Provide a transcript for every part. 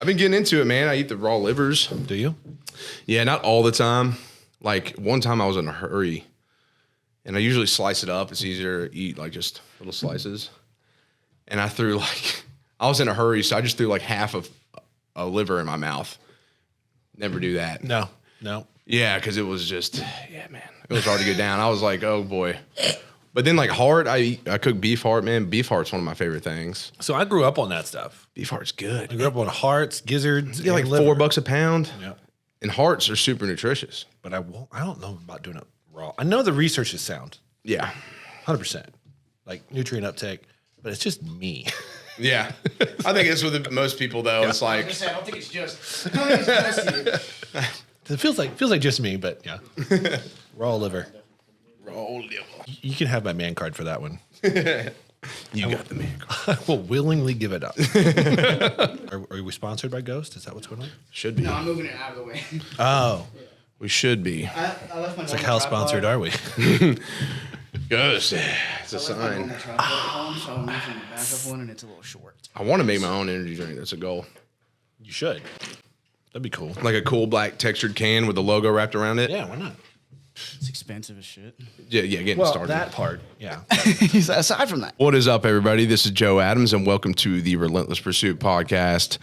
I've been getting into it, man. I eat the raw livers. Do you? Yeah, not all the time. Like one time I was in a hurry and I usually slice it up. It's easier to eat like just little slices. And I was in a hurry, so I just threw like half of a liver in my mouth. Never do that. No. Yeah, because it was just, man, it was hard to get down. I was like, oh boy. But then like heart, I cook beef heart, man. Beef heart's one of my favorite things. So I grew up on that stuff. Beef heart's good. I grew up on hearts, gizzards. Yeah, like liver. $4 a pound. Yeah. And hearts are super nutritious. But I don't know about doing it raw. I know the research is sound. Yeah. 100%. Like nutrient uptake, but it's just me. Yeah. I think it's with most people though. Yeah. It's like I don't think it's just you. It feels like just me, but yeah. Raw liver. raw liver. You can have my man card for that one. You got the man card. I will willingly give it up. Are we sponsored by Ghost? Is that what's going on? Should be. No, I'm moving it out of the way. Oh. We should be. I left my. It's like, how sponsored are we? Ghost. It's a sign. So I'm using the backup one, and it's a little short. I want to make my own energy drink. That's a goal. You should. That'd be cool. Like a cool black textured can with the logo wrapped around it. Yeah, why not? It's expensive as shit. Yeah, getting started. That part, yeah. Aside from that. What is up, everybody? This is Joe Adams, and welcome to the Relentless Pursuit podcast.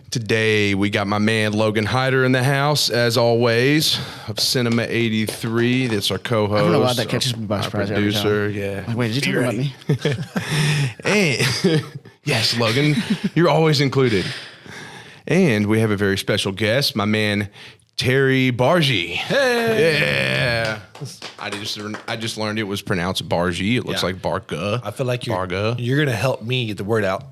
Today, we got my man Logan Hyder in the house, as always, of Cinema 83. That's our co-host. I don't know why that catches me by surprise every producer, time. yeah. Like, wait, did you talk about me? And yes, Logan, you're always included. And we have a very special guest, my man Terry Barga. Hey! Yeah. I just learned it was pronounced Barga. It looks like Barga. I feel like Barga. you're going to help me get the word out.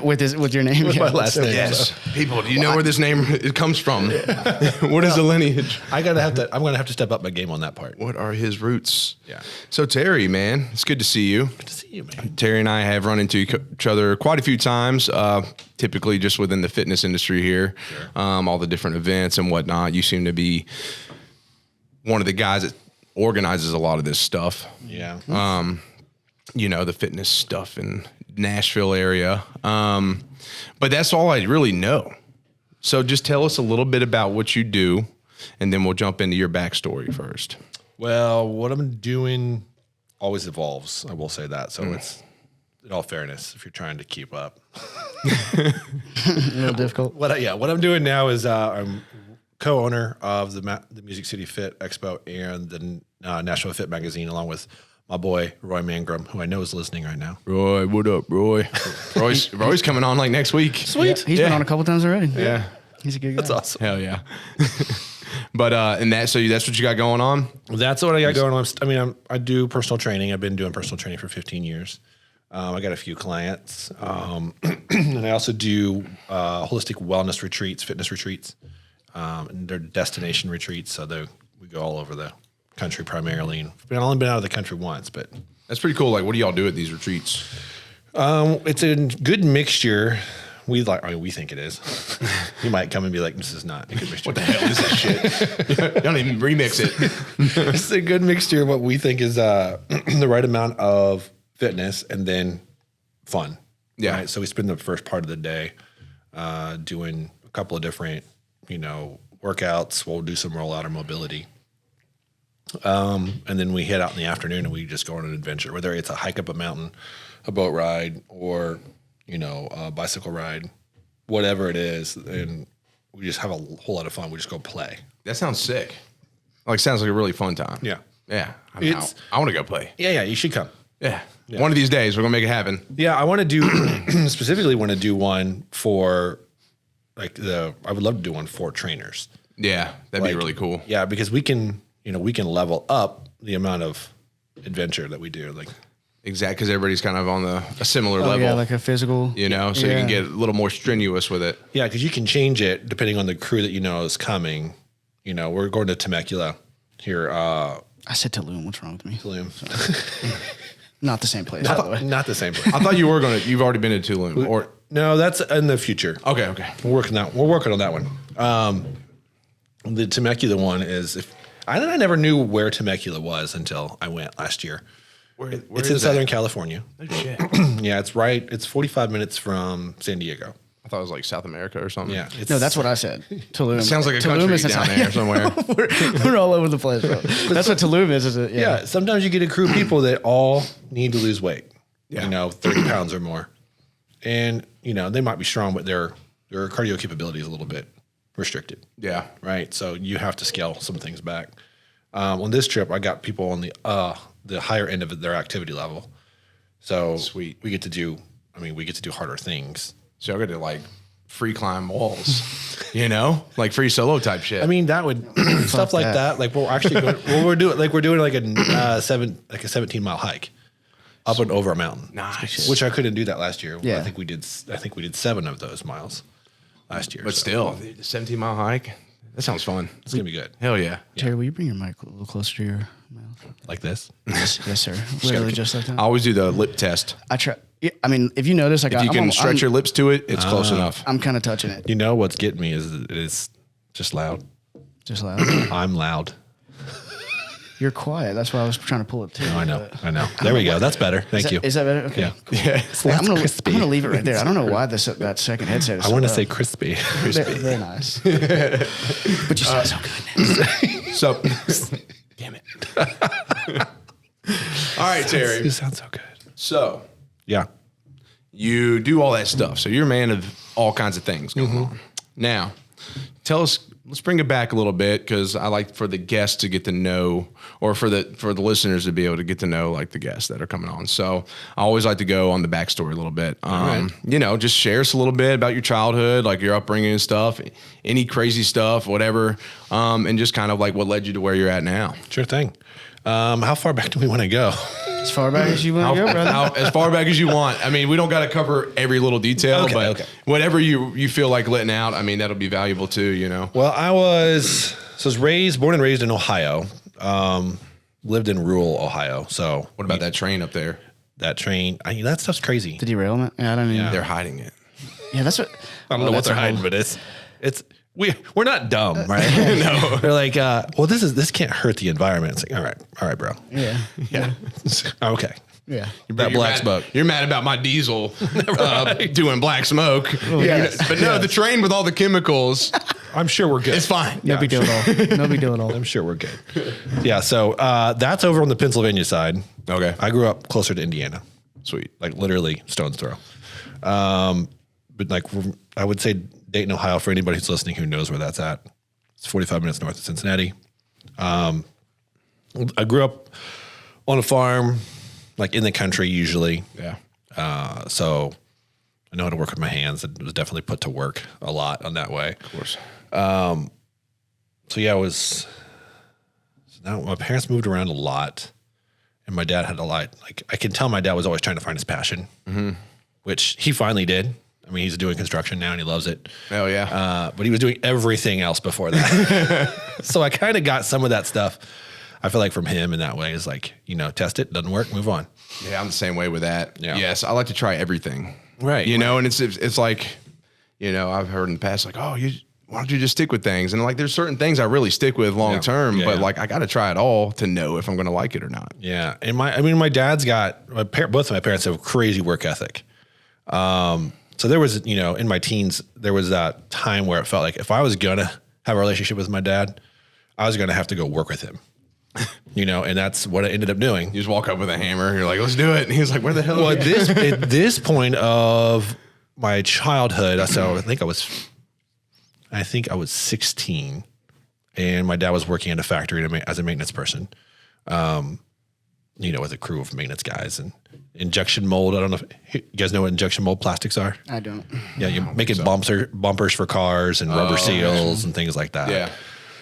with your name? With my last name. Yes. People, do you know where this name comes from? What is the lineage? I'm going to have to step up my game on that part. What are his roots? Yeah. So Terry, man, it's good to see you. Good to see you, man. Terry and I have run into each other quite a few times, typically just within the fitness industry here, sure. All the different events and whatnot. You seem to be one of the guys that organizes a lot of this stuff. Yeah. The fitness stuff in Nashville area. But that's all I really know. So just tell us a little bit about what you do, and then we'll jump into your backstory first. Well, what I'm doing always evolves. I will say that. So it's, in all fairness, if you're trying to keep up. A little difficult. What I'm doing now is I'm co-owner of the Music City Fit Expo and the Nashville Fit Magazine, along with my boy Roy Mangrum, who I know is listening right now. Roy, what up, Roy? Roy's coming on like next week. Sweet. Yeah. He's been on a couple times already. Yeah. He's a good guy. That's awesome. Hell yeah. But that's what you got going on? That's what I got going on. I do personal training. I've been doing personal training for 15 years. I got a few clients. And I also do holistic wellness retreats, fitness retreats. And they're destination retreats, so we go all over the country primarily. And I've only been out of the country once, but that's pretty cool. Like, what do y'all do at these retreats? It's a good mixture. We think it is. You might come and be like, "This is not a good mixture." What the hell is this shit? Don't even remix it. It's a good mixture of what we think is the right amount of fitness and then fun. Yeah. Right? So we spend the first part of the day doing a couple of different, workouts. We'll do some rollout or mobility. And then we head out in the afternoon and we just go on an adventure, whether it's a hike up a mountain, a boat ride, or, a bicycle ride, whatever it is. And we just have a whole lot of fun. We just go play. That sounds sick. Sounds like a really fun time. Yeah. Yeah. I want to go play. Yeah. You should come. Yeah. One of these days, we're going to make it happen. Yeah. I want to do, specifically want to do one for I would love to do one for trainers. Yeah. That'd be really cool. Yeah. Because we can level up the amount of adventure that we do. Exactly, because everybody's kind of on a similar level. Yeah, like a physical. So you can get a little more strenuous with it. Yeah, because you can change it depending on the crew that is coming. We're going to Temecula here. I said Tulum. What's wrong with me? Tulum. Not the same place, by the way. Not the same place. I thought you've already been to Tulum. No, that's in the future. Okay. We're working on that one. The Temecula one is, I never knew where Temecula was until I went last year. Where it's in Southern California. Oh, shit. Yeah, it's 45 minutes from San Diego. I I thought it was like South America or something. Yeah. No, that's what I said. Tulum. It sounds like a Tulum country is down there somewhere. we're all over the place, bro. That's what Tulum is. Yeah. Sometimes you get a crew of people that all need to lose weight. Yeah. 30 pounds or more. And, they might be strong, but their cardio capability is a little bit restricted. Yeah. Right. So you have to scale some things back. On this trip, I got people on the higher end of their activity level. So Sweet. we get to do harder things. So I got to like free climb walls, like free solo type shit. I mean, that would stuff like that. Like we're doing like a 17-mile hike up and over a mountain. Nice. Which I couldn't do that last year. Yeah. I think we did 7 of those miles last year. but still, the 17-mile hike, that sounds fun. it's gonna be good. Hell yeah. Terry, will you bring your mic a little closer to your mouth? Like this. Yes, sir. Literally just like that. I always do the lip test. I try. Yeah, I mean, if you notice, like If you can stretch your lips to it, it's close enough. I'm kind of touching it. What's getting me is it is just loud. Just loud. I'm loud. You're quiet. That's why I was trying to pull it too. I know. There we go. That's better. Thank you. Is that better? Okay. Yeah. Cool. Yeah. Like, I'm gonna crispy. leave it right there. I don't know why that second headset is I so want to loud. say crispy. Very nice. But you sound so good. So, damn it. All right, Terry. You sound so good. So, Yeah. you do all that stuff. So you're a man of all kinds of things going on. Now, tell us. Let's bring it back a little bit because I like for the guests to get to know, or for the listeners to be able to get to know like the guests that are coming on. So I always like to go on the backstory a little bit. Just share us a little bit about your childhood, like your upbringing and stuff, any crazy stuff, whatever, and just kind of like what led you to where you're at now. Sure thing. How far back do we want to go? As far back as you want to go, brother. As far back as you want. I mean, we don't got to cover every little detail, but whatever you feel like letting out, I mean, that'll be valuable too, Well, I was born and raised in Ohio. Lived in rural Ohio. So What about that train up there? that train? That stuff's crazy. The derailment? Yeah, I don't even. They're hiding it. Yeah, that's what. I don't know what they're hiding, but we're not dumb, right? No, they're like, this can't hurt the environment. It's like, all right, bro. Yeah. Okay. Yeah. That black smoke. You're mad about my diesel doing black smoke. yes. But no, the train with all the chemicals, I'm sure we're good. it's fine. No big deal at all. No big deal at all. I'm sure we're good. Yeah. So that's over on the Pennsylvania side. Okay. I grew up closer to Indiana, Sweet. like literally stone's throw. But like I would say Dayton, Ohio, for anybody who's listening who knows where that's at. It's 45 minutes north of Cincinnati. I grew up on a farm, like in the country usually. Yeah. So I know how to work with my hands. It was definitely put to work a lot on that way. Of course. So yeah, now my parents moved around a lot, and my dad had a lot. Like I can tell my dad was always trying to find his passion, which he finally did. I mean, he's doing construction now and he loves it. Hell yeah. But he was doing everything else before that. So I kind of got some of that stuff, I feel like, from him in that way. Is like, test it, doesn't work, move on. Yeah, I'm the same way with that. Yeah. Yes, I like to try everything. Right. And it's like, I've heard in the past, like, why don't you just stick with things? And like, there's certain things I really stick with long term, Yeah, but yeah. like, I got to try it all to know if I'm going to like it or not. Yeah. And my dad's got, both of my parents have crazy work ethic. So there was, in my teens, there was that time where it felt like if I was going to have a relationship with my dad, I was going to have to go work with him, and that's what I ended up doing. You just walk up with a hammer. You're like, let's do it. And he's like, where the hell? Well, are you? at this point of my childhood, so I think I was 16, and my dad was working at a factory as a maintenance person. With a crew of maintenance guys and injection mold. I don't know if you guys know what injection mold plastics are. I don't. Yeah, you're making bumpers for cars and rubber seals and things like that. Yeah.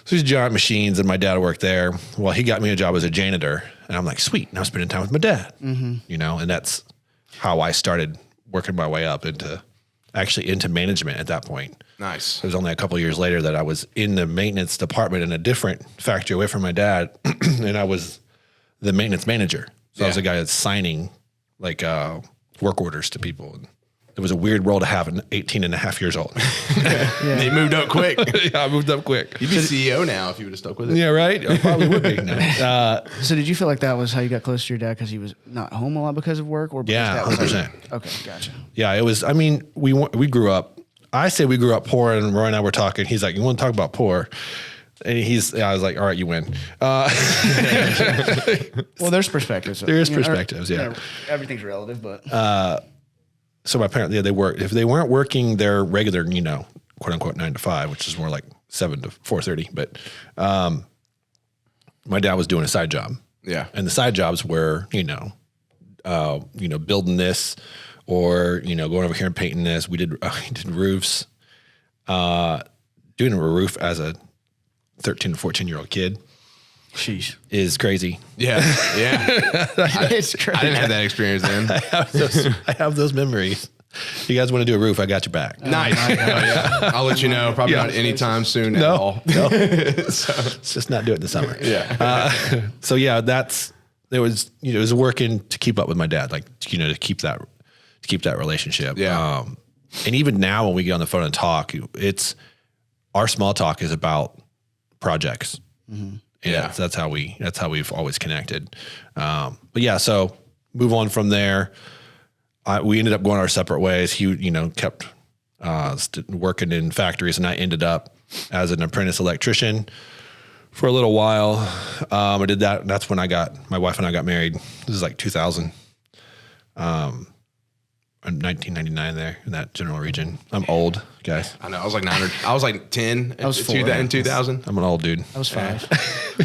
So these giant machines, and my dad worked there. Well, he got me a job as a janitor, and I'm like, sweet, now I'm spending time with my dad. And that's how I started working my way up into management at that point. Nice. It was only a couple of years later that I was in the maintenance department in a different factory away from my dad, and I was the maintenance manager. So I was the guy that's signing like work orders to people. And it was a weird role to have at 18 and a half years old. They moved up quick. Yeah, I moved up quick. You'd be CEO now if you would have stuck with it. Yeah, right? I probably would be now. So did you feel like that was how you got close to your dad because he was not home a lot because of work, or because Yeah, that was 100%. Okay, gotcha. Yeah, it was. I mean, we grew up I say we grew up poor, and Roy and I were talking. He's like, "You want to talk about poor?" And I was like, "All right, you win." Well, there's perspectives. There is perspectives, yeah. Everything's relative, but So my parents, they work. If they weren't working their regular, quote unquote 9 to 5, which is more like 7 to 4:30, but my dad was doing a side job. Yeah. And the side jobs were, building this, or going over here and painting this. We did roofs. Doing a roof as a 13 to 14-year-old kid sheesh, is crazy. Yeah. it's crazy. I didn't have that experience then. I have those memories. If you guys want to do a roof, I got your back. Nice. Yeah. I'll let you know. Probably not anytime soon at all. No. Let's just not do it in the summer. Yeah. So yeah, it was working to keep up with my dad, like, to keep that relationship. Yeah. And even now when we get on the phone and talk, our small talk is about projects. Mm-hmm. Yeah. That's how we've always connected. But yeah, so move on from there. We ended up going our separate ways. He, kept working in factories, and I ended up as an apprentice electrician for a little while. I did that. That's when my wife and I got married. This is like 2000. 1999 there in that general region. I'm old, guys. I know. I was like 9 or I was like 10. I was 4 in 2000. I'm an old dude. I was 5.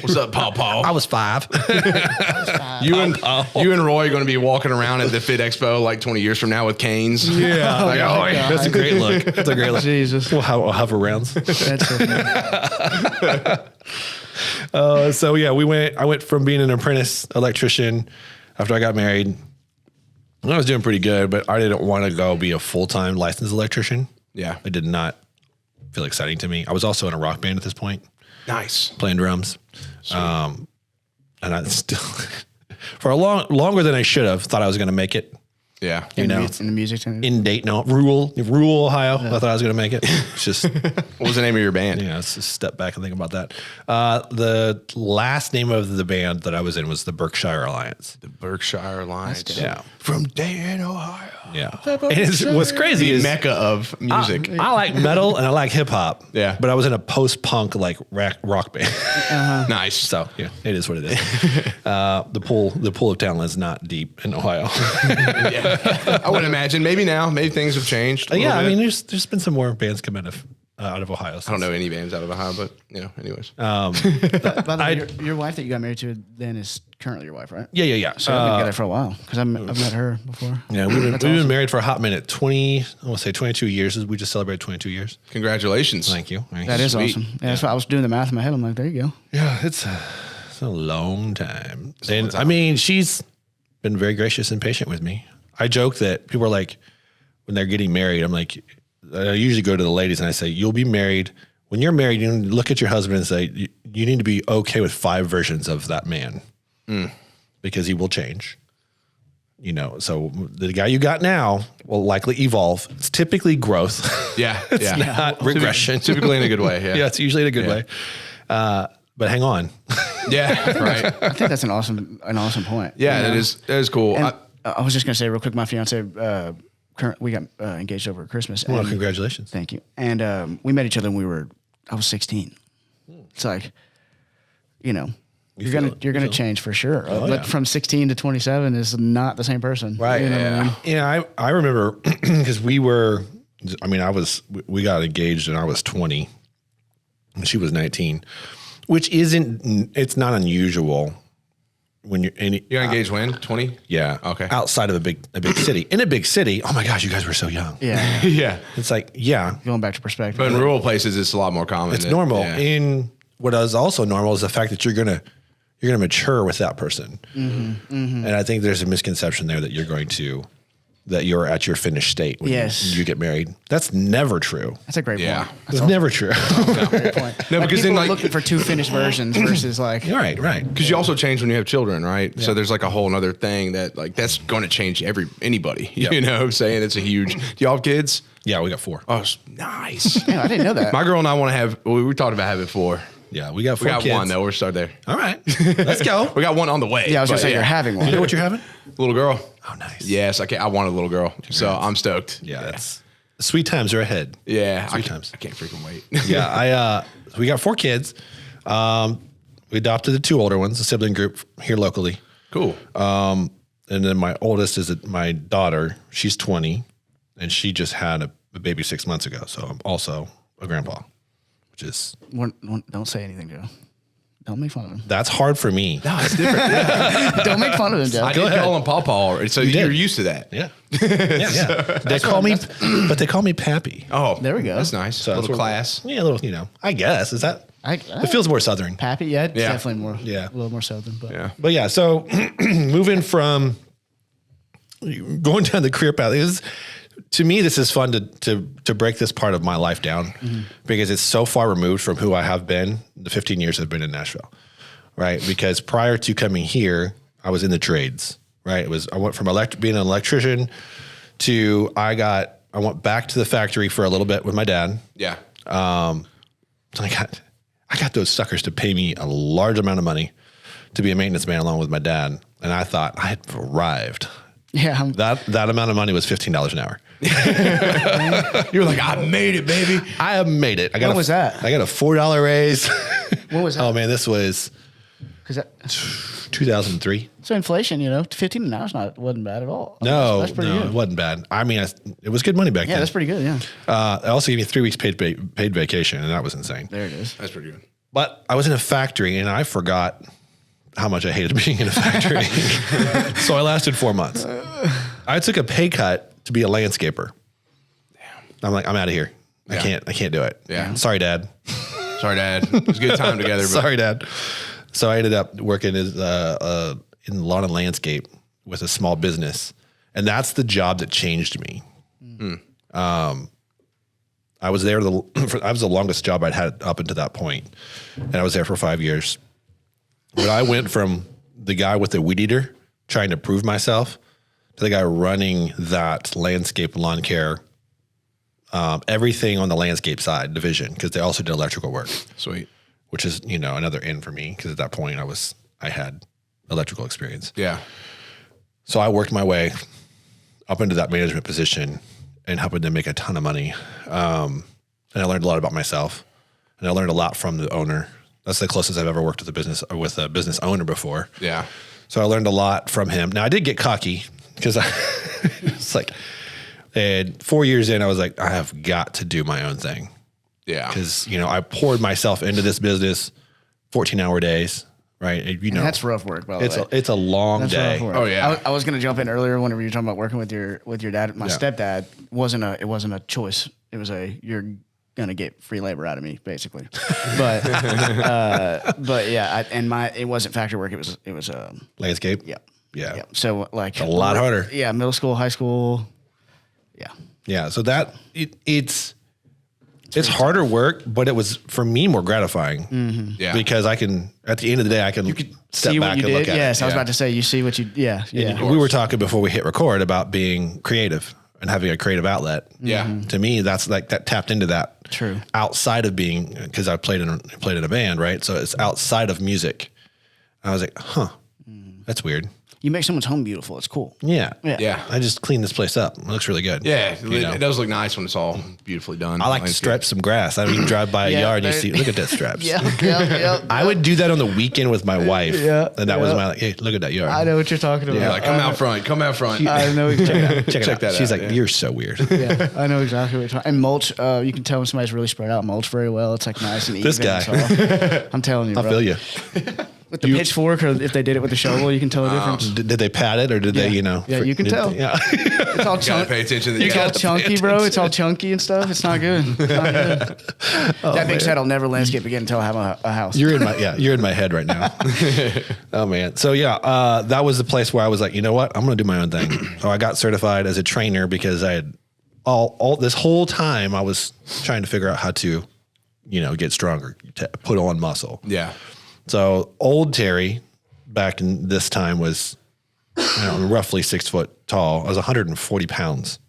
What's up, Paul? I was 5. You and Roy are going to be walking around at the Fit Expo like 20 years from now with canes. Yeah. Like, oh, God. That's a great look. That's a great look. Jesus. We'll hover rounds. That's so funny. So yeah, I went from being an apprentice electrician after I got married. I was doing pretty good, but I didn't want to go be a full-time licensed electrician. Yeah. It did not feel exciting to me. I was also in a rock band at this point. Nice. Playing drums. And I still, for longer than I should have, thought I was going to make it. Yeah. In the music center. In Dayton, rural Ohio. Yeah. I thought I was going to make it. It's just, what was the name of your band? Yeah, let's just step back and think about that. The last name of the band that I was in was the Berkshire Alliance. The Berkshire Alliance. Yeah. From Dayton, Ohio. Yeah. And what's crazy is Mecca of music. I like metal and I like hip hop. Yeah. But I was in a post-punk like rock band. Nice. So yeah, it is what it is. The pool of talent is not deep in Ohio. Yeah. I would imagine. Maybe now. Maybe things have changed. Yeah, I mean, there's been some more bands come out of Ohio. I don't know any bands out of Ohio, but anyways. By the way, your wife that you got married to then is currently your wife, right? Yeah. So I've been together for a while because I've met her before. Yeah, we've been married for a hot minute. 22 years. We just celebrated 22 years. Congratulations. Thank you. That is awesome. Yeah, that's why I was doing the math in my head. I'm like, there you go. Yeah, it's a long time. And I mean, she's been very gracious and patient with me. I joke that people are like, when they're getting married, I'm like, I usually go to the ladies and I say, you'll be married. When you're married, you look at your husband and say, you need to be okay with 5 versions of that man because he will change. So the guy you got now will likely evolve. It's typically growth. Yeah. It's not regression. Typically in a good way. Yeah. Yeah, it's usually in a good way. But hang on. Yeah. Right. I think that's an awesome point. Yeah, that is cool. And I was just going to say real quick, my fiance, we got engaged over Christmas. Well, congratulations. Thank you. And we met each other when I was 16. It's like, you're gonna change for sure. But from 16 to 27 is not the same person. Right. I remember because we got engaged and I was 20 and she was 19, which it's not unusual. When you're engaged when 20? Yeah. Okay. Outside of a big city. In a big city, oh my gosh, you guys were so young. Yeah. Yeah. It's like, yeah. Going back to perspective. But in rural places, it's a lot more common. It's normal. Yeah. In what is also normal is the fact that you're gonna mature with that person. Mm-hmm, mm-hmm. And I think there's a misconception there that you're at your finished state when you get married. That's never true. That's a great point. It's never true. Great point. No, because then looking for 2 finished versions versus like right. Because you also change when you have children, right? Yeah. So there's like a whole other thing that that's going to change anybody. Yep. Saying it's a huge. Do y'all have kids? Yeah, we got 4. Oh, nice. Yeah, I didn't know that. My girl and I want to have. We talked about having 4. Yeah, we got 4 kids. We got 1 though. We're starting there. All right, let's go. We got 1 on the way. Yeah, I was gonna say you're having one. You know what you're having? Little girl. Oh, nice. Yes, I want a little girl. Congrats. So I'm stoked. Yeah, that's sweet times are ahead. Yeah. Sweet times. I can't freaking wait. Yeah. We got 4 kids. We adopted the 2 older ones, a sibling group here locally. Cool. And then my oldest is my daughter. She's 20 and she just had a baby 6 months ago. So I'm also a grandpa, which is. Don't say anything, Joe. Don't make fun of him. That's hard for me. No, it's different. Yeah. Don't make fun of him, Joe. I did call him Pawpaw already, so you're used to that. Yeah. Yeah. They call me Pappy. Oh, there we go. That's nice. So a little class. Yeah, a little, I guess. Is that? It feels more Southern. Pappy, yeah, definitely more. Yeah. A little more Southern. But yeah, so moving from going down the career path to me, this is fun to break this part of my life down because it's so far removed from who I have been the 15 years I've been in Nashville, right? Because prior to coming here, I was in the trades, right? I went from being an electrician to I went back to the factory for a little bit with my dad. Yeah. I got those suckers to pay me a large amount of money to be a maintenance man along with my dad. And I thought I had arrived. Yeah. That amount of money was $15 an hour. You were like, I made it, baby. I have made it. What was that? I got a $4 raise. What was that? Oh man, this was 2003. So inflation, 15 an hour wasn't bad at all. No, that's pretty good. it wasn't bad. I mean, it was good money back then. Yeah, that's pretty good. Yeah. I also gave me 3 weeks paid vacation, and that was insane. There it is. That's pretty good. But I was in a factory, and I forgot how much I hated being in a factory. So I lasted 4 months. I took a pay cut to be a landscaper. Damn. I'm like, I'm out of here. Yeah. I can't do it. Yeah. Sorry, Dad. Sorry, Dad. It was a good time together. But Sorry, Dad. So I ended up working as in lawn and landscape with a small business, and that's the job that changed me. I was there. I was the longest job I'd had up until that point, and I was there for 5 years. But I went from the guy with the weed eater trying to prove myself to the guy running that landscape lawn care, everything on the landscape side division, because they also did electrical work. Sweet. Which is, another in for me, because at that point I had electrical experience. Yeah. So I worked my way up into that management position and helping them make a ton of money. And I learned a lot about myself, and I learned a lot from the owner. That's the closest I've ever worked with a business owner before. Yeah. So I learned a lot from him. Now I did get cocky because it's like, and 4 years in, I was like, I have got to do my own thing. Yeah. Because, I poured myself into this business, 14-hour days, right? And that's rough work, by the way. It's a long day. Oh, yeah. I was going to jump in earlier whenever you were talking about working with your dad. My stepdad wasn't a choice. It was you're going to get free labor out of me, basically. But yeah, it wasn't factory work. It was Landscape? Yeah. Yeah. Yeah. So like a lot harder. Yeah. Middle school, high school. Yeah. Yeah. So that it's harder work, but it was for me more gratifying. Mm-hmm. Yeah. Because at the end of the day, I can step back and look at it. Yes, I was about to say, you see what you, yeah. We were talking before we hit record about being creative and having a creative outlet. Yeah. To me, that's like that tapped into that. True. Outside of being, because I played in a band, right? So it's outside of music. I was like, that's weird. You make someone's home beautiful. It's cool. Yeah. Yeah. I just cleaned this place up. It looks really good. Yeah. It does look nice when it's all beautifully done. I like to strip some grass. I don't even drive by a yard and you see, look at that straps. Yeah. I would do that on the weekend with my wife. Yeah. And that was my, hey, look at that yard. I know what you're talking about. Yeah, like come out front. I know exactly. Check that out. She's like, you're so weird. Yeah, I know exactly what you're talking. And mulch, you can tell when somebody's really spread out mulch very well. It's like nice and even. This guy. So, I'm telling you, I bro. feel you. With the pitchfork, or if they did it with the shovel, you can tell the difference. Did they pat it or did they, Yeah, you can tell. Yeah. It's all Gotta pay attention to the It's all chunky, bro. It's all chunky and stuff. It's not good. It's not good. That being said, I'll never landscape again until I have a house. You're in my head right now. Oh man. So yeah, that was the place where I was like, you know what? I'm going to do my own thing. So I got certified as a trainer because I had all this whole time I was trying to figure out how to, get stronger, to put on muscle. Yeah. So old Terry back in this time was roughly 6 foot tall. I was 140 pounds.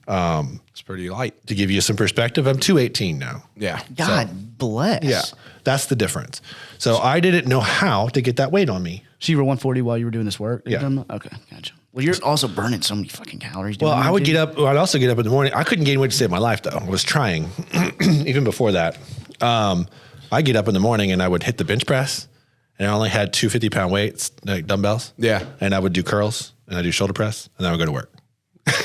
It's pretty light. To give you some perspective, I'm 218 now. Yeah. God bless. Yeah, that's the difference. So I didn't know how to get that weight on me. So you were 140 while you were doing this work? Yeah. Okay, gotcha. Well, you're also burning so many fucking calories. Well, doing I that, would dude. get up. I'd also get up in the morning. I couldn't gain weight to save my life, though. I was trying, even before that. I get up in the morning and I would hit the bench press, and I only had 2 50-pound weights, like dumbbells. Yeah. And I would do curls, and I do shoulder press, and then I would go to work.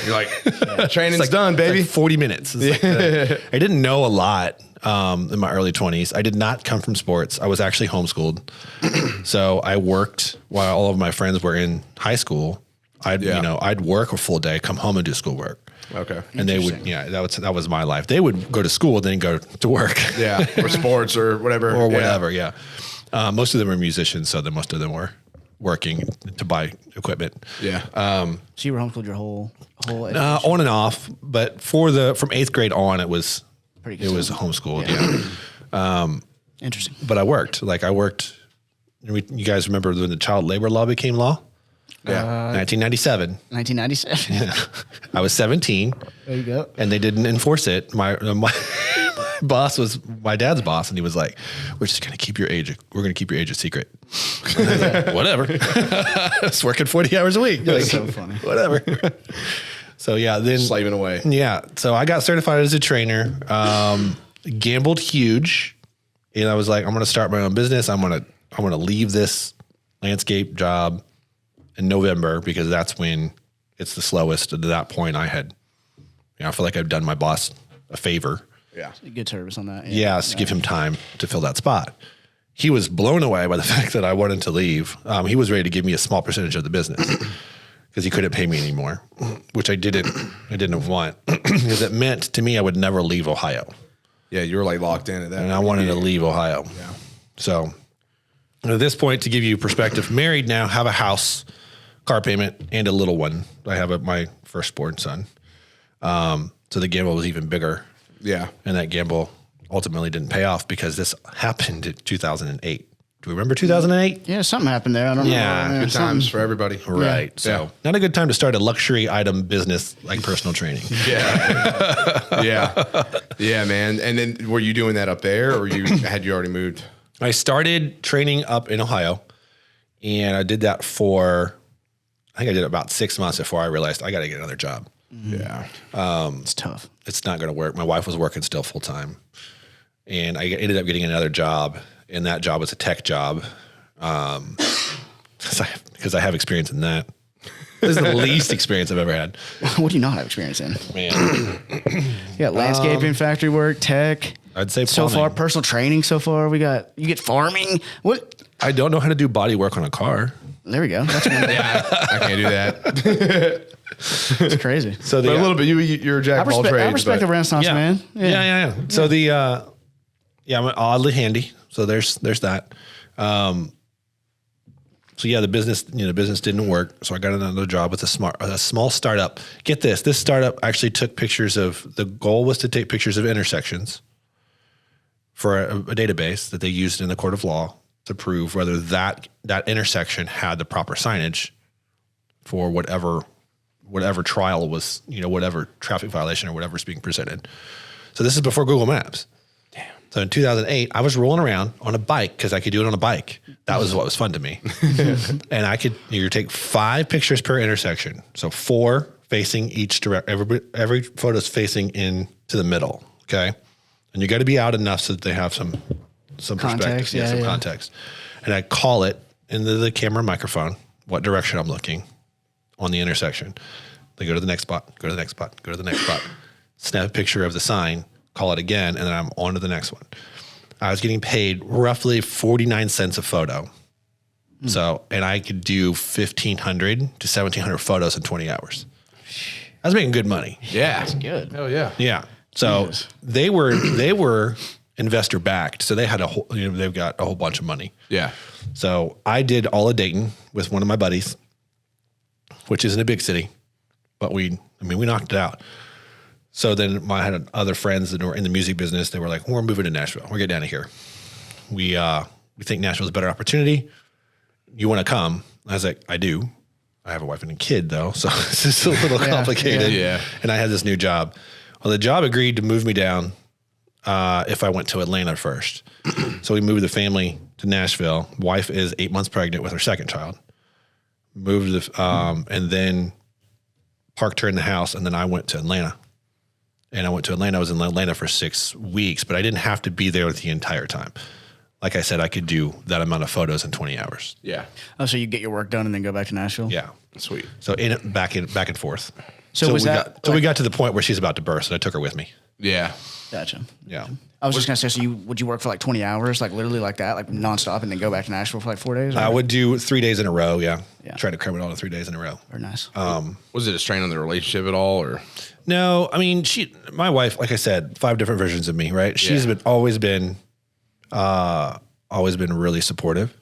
You're like, training's done, baby. It's like 40 minutes. It's like I didn't know a lot in my early 20s. I did not come from sports. I was actually homeschooled. So I worked while all of my friends were in high school. I'd work a full day, come home and do schoolwork. Okay. And they would, that was my life. They would go to school, then go to work. Yeah. Or sports or whatever. Or whatever. Yeah. Most of them were musicians. So then most of them were working to buy equipment. Yeah. So you were homeschooled your whole education? On and off, but from 8th grade on, it was Pretty it was homeschooled. Yeah. Interesting. But I worked. You guys remember when the child labor law became law? Yeah. 1997. 1997. I was 17, There you go. and they didn't enforce it. My boss was my dad's boss, and he was like, "We're just going to keep your age. We're going to keep your age a secret." Whatever. I was working 40 hours a week. That's so funny. Whatever. So then Slaving away. Yeah. So I got certified as a trainer. Gambled huge, and I was like, I'm going to start my own business. I'm going to leave this landscape job in November because that's when it's the slowest. At that point, I feel like I've done my boss a favor. Yeah. Good service on that. Yeah, to give him time to fill that spot. He was blown away by the fact that I wanted to leave. He was ready to give me a small percentage of the business because he couldn't pay me anymore, which I didn't want because it meant to me I would never leave Ohio. Yeah. You were like locked in at that. And I wanted to leave Ohio. Yeah. So at this point, to give you perspective, married now, have a house, car payment, and a little one. I have my firstborn son. So the gamble was even bigger. Yeah. And that gamble ultimately didn't pay off because this happened in 2008. Do we remember 2008? Yeah, something happened there. I don't know. Yeah, Good times for everybody. Right. So not a good time to start a luxury item business like personal training. Yeah. Yeah, man. And then were you doing that up there or had you already moved? I started training up in Ohio, and I did that I think I did it about 6 months before I realized I got to get another job. Yeah. It's tough. It's not going to work. My wife was working still full time, and I ended up getting another job, and that job was a tech job because I have experience in that. This is the least experience I've ever had. What do you not have experience in? Man, Yeah, landscaping, factory work, tech. I'd say So plumbing. far, personal training so far. You get farming. What? I don't know how to do body work on a car. There we go. That's one. Yeah. I can't do that. That's crazy. So But a little bit, you're a jack of all trades. I respect the but- Renaissance man. Yeah. So I'm oddly handy. So there's that. So yeah, the business didn't work. So I got another job with a small startup. Get this startup actually took pictures the goal was to take pictures of intersections for a database that they used in the court of law to prove whether that intersection had the proper signage for whatever trial was, whatever traffic violation or whatever's being presented. So this is before Google Maps. Damn. So in 2008, I was rolling around on a bike because I could do it on a bike. That was what was fun to me. And I could take 5 pictures per intersection. So 4 facing each every photo's facing into the middle. Okay. And you got to be out enough so that they have some Context, perspective. Some context. And I call it into the camera microphone what direction I'm looking on the intersection. They go to the next spot, go to the next spot, go to the next spot, snap a picture of the sign, call it again, and then I'm on to the next one. I was getting paid roughly 49 cents a photo. So, and I could do 1,500 to 1,700 photos in 20 hours. I was making good money. Yeah. That's good. Oh, yeah. Yeah. So Jesus. they were investor backed. So they had they've got a whole bunch of money. Yeah. So I did all of Dayton with one of my buddies, which isn't a big city, but we knocked it out. So then I had other friends that were in the music business. They were like, we're moving to Nashville. We're getting out of here. We think Nashville's a better opportunity. You want to come? I was like, I do. I have a wife and a kid though. So this is a little complicated. Yeah. And I had this new job. Well, the job agreed to move me down if I went to Atlanta first. So we moved the family to Nashville. Wife is 8 months pregnant with her second child. moved and then parked her in the house. And then I went to Atlanta. And I was in Atlanta for 6 weeks, but I didn't have to be there the entire time. Like I said, I could do that amount of photos in 20 hours. Yeah. Oh, so you get your work done and then go back to Nashville? Yeah. Sweet. So back and forth. So was we got to the point where she's about to burst, and I took her with me. Yeah. Gotcha. Yeah. I was just gonna say, so would you work for like 20 hours, like literally like that, like nonstop, and then go back to Nashville for like 4 days? Or? I would do 3 days in a row. Yeah. Yeah. Try to cram it all in 3 days in a row. Very nice. Was it a strain on the relationship at all, or? No, I mean, my wife, like I said, 5 different versions of me, right? She's always been really supportive.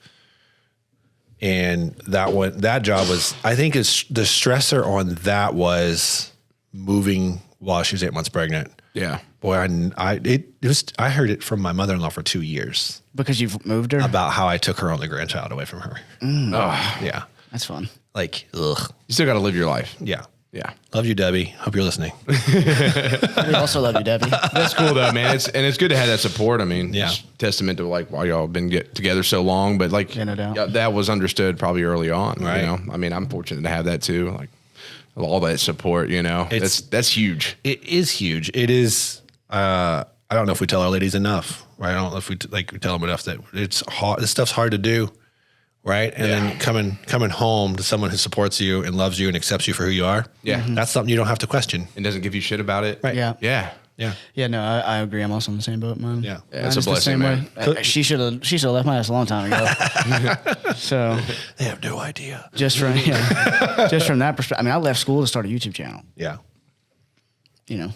And that job was, I think is the stressor on that was moving while she was 8 months pregnant. Yeah. Boy, I heard it from my mother-in-law for 2 years Because you've moved her? about how I took her only grandchild away from her. Oh, Yeah. That's fun. Like, ugh. you still got to live your life. Yeah. Yeah. Love you, Debbie. Hope you're listening. We also love you, Debbie. That's cool though, man. It's good to have that support. I mean, Yeah. it's testament to like why y'all been together so long, but like no doubt. yeah, that was understood probably early on. Right. You know, I mean, I'm fortunate to have that too. Like all that support. You know, that's huge. It is huge. It is. I don't know if we tell our ladies enough, right? I don't know if we tell them enough that it's hard. This stuff's hard to do, right? And then coming home to someone who supports you and loves you and accepts you for who you are. Yeah. That's something you don't have to question. And doesn't give you shit about it. Right. Yeah. Yeah. Yeah. Yeah, no, I agree. I'm also in the same boat, man. Yeah. Yeah, it's a Mine's the blessing, same man. way. She should have left my ass a long time ago. So They have no idea. just from that perspective, I mean, I left school to start a YouTube channel. Yeah. You know,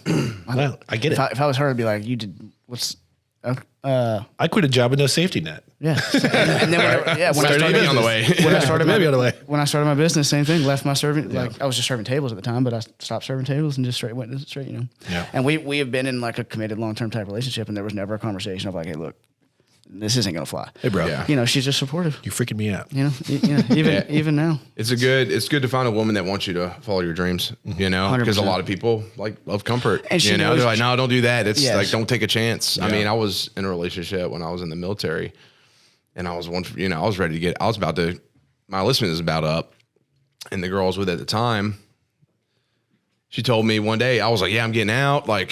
Well, I get it. if I was her, I'd be like, "You did what's?" I quit a job with no safety net. Yeah, and then when I started on the way. when I started Maybe on the way. when I started my business, same thing. Left my serving, like I was just serving tables at the time, but I stopped serving tables and just went straight, you know. Yeah. And we have been in like a committed long term type relationship, and there was never a conversation of like, hey, look, this isn't gonna fly. Hey, bro. Yeah. You know, she's just supportive. You're freaking me out. You know, even now. It's good to find a woman that wants you to follow your dreams, you know, because a 100%. lot of people like love comfort, And she you know, knows they're like, no, don't do that. It's Yes. like, don't take a chance. I Yeah. mean, I was in a relationship when I was in the military and I was ready to my enlistment is about up, and the girl I was with at the time, she told me one day, I was like, yeah, I'm getting out. Like,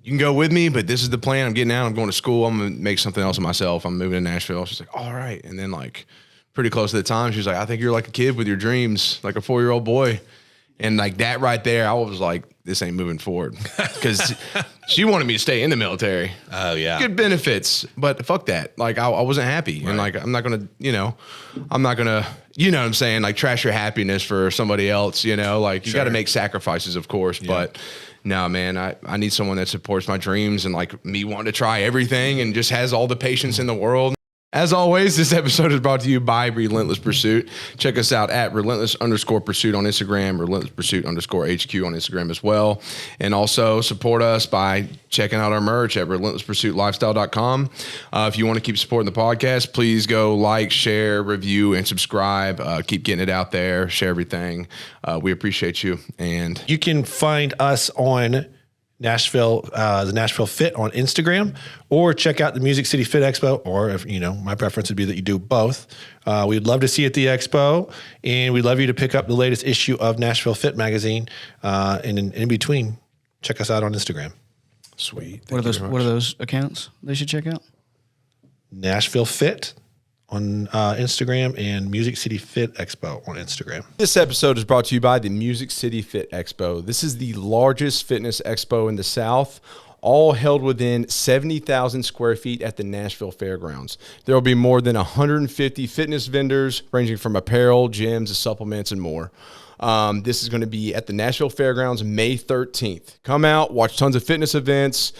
you can go with me, but this is the plan. I'm getting out. I'm going to school. I'm going to make something else of myself. I'm moving to Nashville. She's like, all right. And then like pretty close to the time, she was like, I think you're like a kid with your dreams, like a 4-year-old boy. And like that right there, I was like, this ain't moving forward, because she wanted me to stay in the military. Oh, yeah. Good benefits, but fuck that. Like I wasn't happy. And like, I'm not going to, you know what I'm saying? Like trash your happiness for somebody else, you know, like you got to make sacrifices, of course, but no, man, I need someone that supports my dreams and like me wanting to try everything and just has all the patience in the world. As always, this episode is brought to you by Relentless Pursuit. Check us out at Relentless_Pursuit on Instagram, Relentless Pursuit _HQ on Instagram as well. And also support us by checking out our merch at RelentlessPursuitLifestyle.com. If you want to keep supporting the podcast, please go like, share, review, and subscribe. Keep getting it out there. Share everything. We appreciate you. And You can find us on Nashville, the Nashville Fit on Instagram, or check out the Music City Fit Expo, or if, my preference would be that you do both. We'd love to see you at the expo, and we'd love you to pick up the latest issue of Nashville Fit Magazine. And in between, check us out on Instagram. sweet. What are those accounts they should check out? Nashville Fit on Instagram and Music City Fit Expo on Instagram. This episode is brought to you by the Music City Fit Expo. This is the largest fitness expo in the South, all held within 70,000 square feet at the Nashville Fairgrounds. There will be more than 150 fitness vendors ranging from apparel, gyms, to supplements, and more. This is going to be at the Nashville Fairgrounds May 13th. Come out, watch tons of fitness events,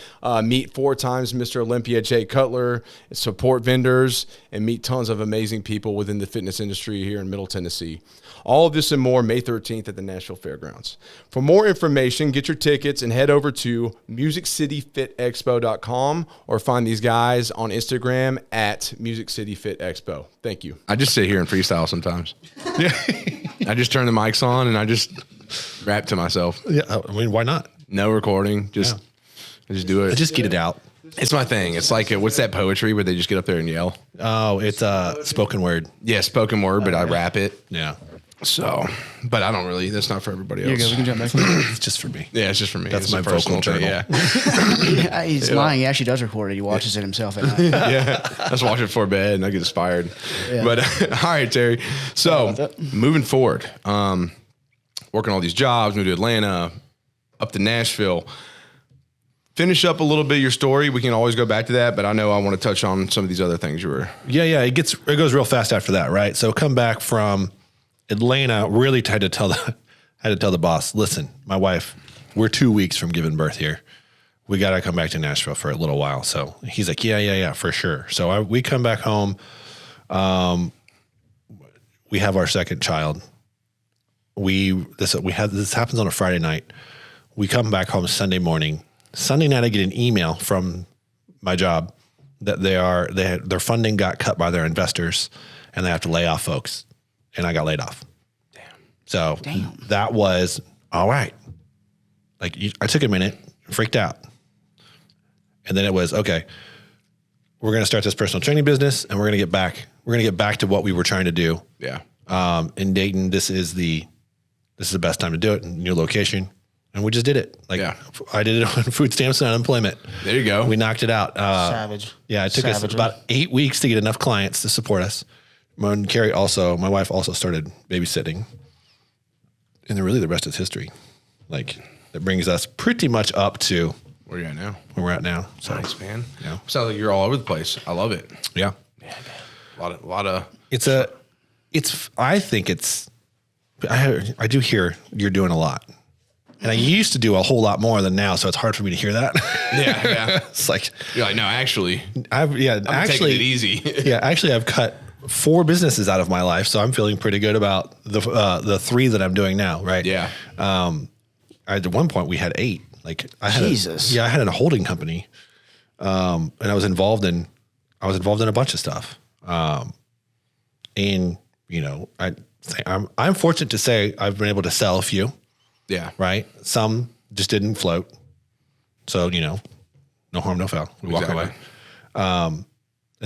meet 4 times Mr. Olympia Jay Cutler, support vendors, and meet tons of amazing people within the fitness industry here in Middle Tennessee. All of this and more May 13th at the Nashville Fairgrounds. For more information, get your tickets and head over to musiccityfitexpo.com or find these guys on Instagram at Music City Fit Expo. Thank you. I just sit here and freestyle sometimes. I just turn the mics on and I just rap to myself. Yeah, I mean, why not? No recording. I just do it. Just get it out. It's my thing. It's like, what's that poetry where they just get up there and yell? Oh, it's spoken word. Yeah, spoken word, but I rap it. Yeah. So, but I don't really. That's not for everybody else. You're good. We can jump back. It's just for me. Yeah, it's just for me. That's It's my a personal vocal thing, journal. Yeah, He's lying. He actually does record it. He watches it himself at night. yeah. I just watch it before bed and I get inspired. Yeah. But all right, Terry. So moving forward, working all these jobs, moved to Atlanta, up to Nashville. Finish up a little bit of your story. We can always go back to that, but I know I want to touch on some of these other things you were. Yeah. It goes real fast after that, right? So come back from Atlanta. Really had to tell the boss, listen, my wife, we're 2 weeks from giving birth here. We got to come back to Nashville for a little while. So he's like, yeah, for sure. So we come back home. We have our second child. This happens on a Friday night. We come back home Sunday morning. Sunday night, I get an email from my job that their funding got cut by their investors and they have to lay off folks. And I got laid off. Damn. So that was all right. Like I took a minute, freaked out. And then it was, okay, we're going to start this personal training business and we're going to get back to what we were trying to do. Yeah. In Dayton, this is the best time to do it, new location. And we just did it. I did it on food stamps and unemployment. There you go. We knocked it out. Savage. Yeah, it took us about 8 weeks to get enough clients to support us. My wife also started babysitting. And then really the rest is history. Like that brings us pretty much up to Where you at now? where we're at now. So Nice, man. Yeah. Sounds like you're all over the place. I love it. yeah. A lot of. I do hear you're doing a lot. And I used to do a whole lot more than now, so it's hard for me to hear that. Yeah. It's like You're like, no, actually, I'm taking it easy. Yeah, actually, I've cut 4 businesses out of my life, so I'm feeling pretty good about the 3 that I'm doing now. Right? Yeah. At one point we had 8. Like I had I had a holding company, and I was involved in a bunch of stuff. And I'm fortunate to say I've been able to sell a few. Yeah. Right. Some just didn't float. So, no harm, no foul. We walk away. And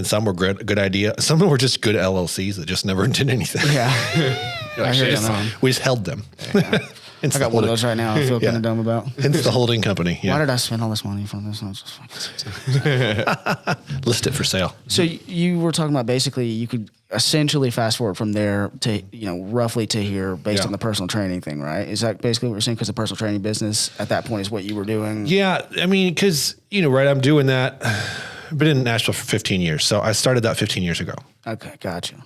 some were good idea. Some were just good LLCs that just never did anything. Yeah. Like, We just held them. Yeah. I got one of those right now. I feel kind of dumb about. Hence the holding company. Yeah. Why did I spend all this money for this? I was just fucking List it for sale. So you were talking about basically you could essentially fast forward from there to, roughly to here based on the personal training thing, right? Is that basically what you're saying? Because the personal training business at that point is what you were doing? Yeah. I mean, because, right, I'm doing that. I've been in Nashville for 15 years. So I started that 15 years ago. Okay, gotcha.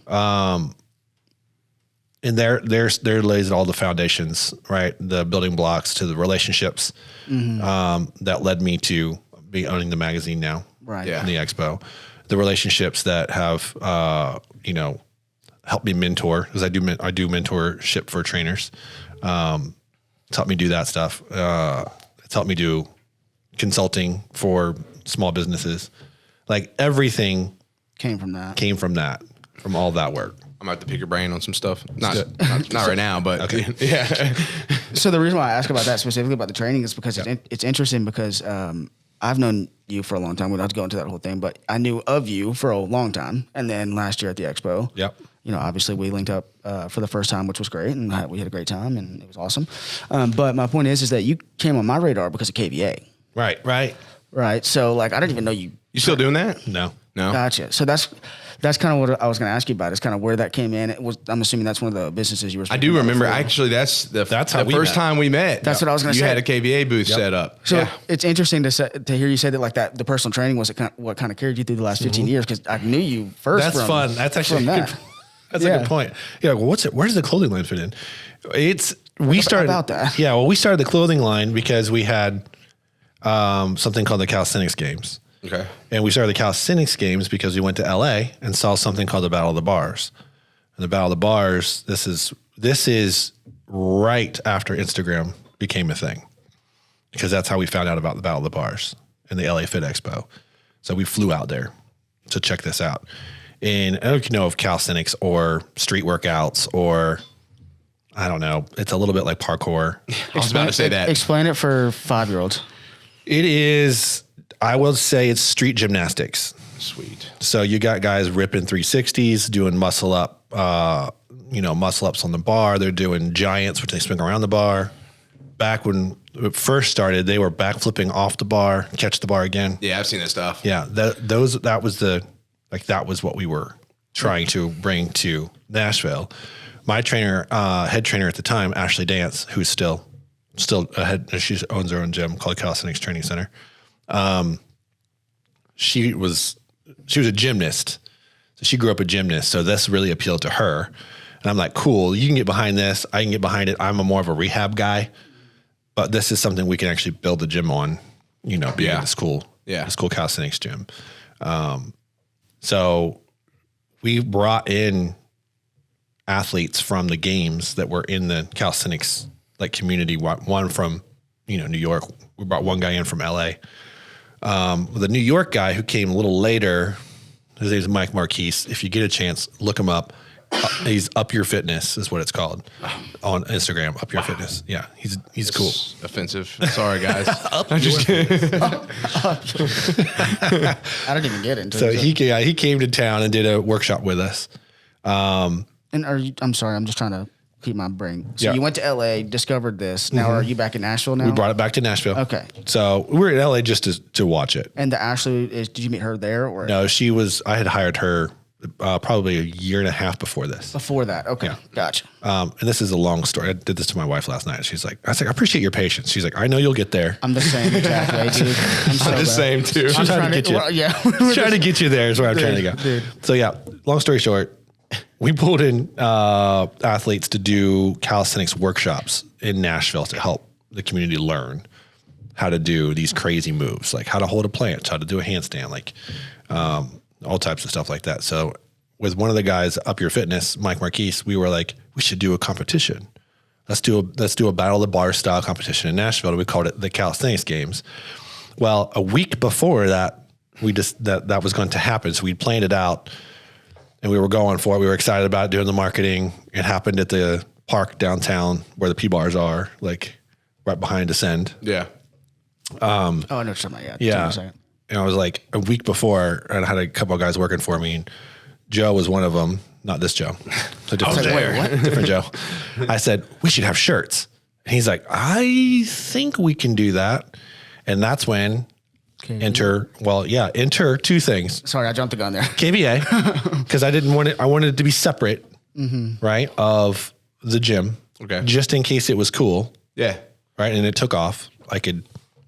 And there lays all the foundations, right? The building blocks to the relationships that led me to be owning the magazine now, Right. Yeah. and the expo. The relationships that have, helped me mentor, because I do mentorship for trainers. It's helped me do that stuff. It's helped me do consulting for small businesses. Like everything Came from that. from all that work. I'm about to pick your brain on some stuff. Not right now, but okay. Yeah. So the reason why I ask about that specifically about the training is because it's interesting because I've known you for a long time. We don't have to go into that whole thing, but I knew of you for a long time. And then last year at the expo, obviously we linked up for the first time, which was great. And we had a great time and it was awesome. But my point is that you came on my radar because of KVA. Right. So like, I didn't even know you. You still doing that? No. Gotcha. So that's kind of what I was going to ask you about. Is kind of where that came in. I'm assuming that's one of the businesses you were. I do remember. Actually, that's the first time we met. That's what I was going to say. You had a KVA booth set up. So it's interesting to hear you say that like that. The personal training was what kind of carried you through the last 15 years because I knew you first. That's fun. That's actually that's a good point. Yeah. Well, where does the clothing line fit in? We started about that. Yeah. Well, we started the clothing line because we had something called the Calisthenics Games. Okay. And we started the Calisthenics Games because we went to LA and saw something called the Battle of the Bars. And the Battle of the Bars, this is right after Instagram became a thing. Because that's how we found out about the Battle of the Bars and the LA Fit Expo. So we flew out there to check this out. And I don't know if you know of calisthenics or street workouts or I don't know. It's a little bit like parkour. I was about to say that. Explain it for 5-year-olds. It is, I will say it's street gymnastics. Sweet. So you got guys ripping 360s, doing muscle up, muscle ups on the bar. They're doing giants, which they swing around the bar. Back when it first started, they were backflipping off the bar, catch the bar again. Yeah, I've seen that stuff. Yeah, that was what we were trying to bring to Nashville. My trainer, head trainer at the time, Ashley Dance, who's still ahead, she owns her own gym called Calisthenics Training Center. She was a gymnast, so she grew up a gymnast. So this really appealed to her, and I'm like, cool, you can get behind this, I can get behind it. I'm more of a rehab guy, but this is something we can actually build the gym on. Being in this cool calisthenics gym. So we brought in athletes from the games that were in the calisthenics community. One from New York. We brought one guy in from LA. The New York guy who came a little later, his name is Mike Marquise. If you get a chance, look him up. He's Up Your Fitness is what it's called on Instagram. Up Your Fitness. Yeah, he's cool. Offensive. Sorry, guys. I'm just kidding. I don't even get into it. So he came to town and did a workshop with us. And I'm sorry, I'm just trying to keep my brain. So you went to LA, discovered this. Now are you back in Nashville now? We brought it back to Nashville. Okay. So we were in LA just to watch it. And the Ashley did you meet her there or? No, I had hired her probably a year and a half before this. Before that. Okay. Yeah. Gotcha. And this is a long story. I did this to my wife last night. I was like, I appreciate your patience. She's like, I know you'll get there. I'm the same exact way, dude. I'm the same too. I'm trying to get you. Well, yeah. Trying to get you there is where I'm trying to go. Dude. So yeah, long story short, we pulled in athletes to do calisthenics workshops in Nashville to help the community learn how to do these crazy moves, like how to hold a planche, how to do a handstand, all types of stuff like that. So with one of the guys, Up Your Fitness, Mike Marquise, we were like, we should do a competition. Let's do a battle of the bar style competition in Nashville. And we called it the Calisthenics Games. Well, a week before that, that was going to happen. So we planned it out and we were going for it. We were excited about it, doing the marketing. It happened at the park downtown where the P bars are, like right behind Ascend. Yeah. I know what you're talking about. Yeah. And I was like, a week before, and I had a couple of guys working for me. And Joe was one of them. Not this Joe. A different Joe. Different Joe. I said, we should have shirts. And he's like, I think we can do that. And that's when enter two things. Sorry, I jumped the gun there. KBA, because I wanted it to be separate, right, of the gym. Okay. Just in case it was cool. Yeah. Right. And it took off.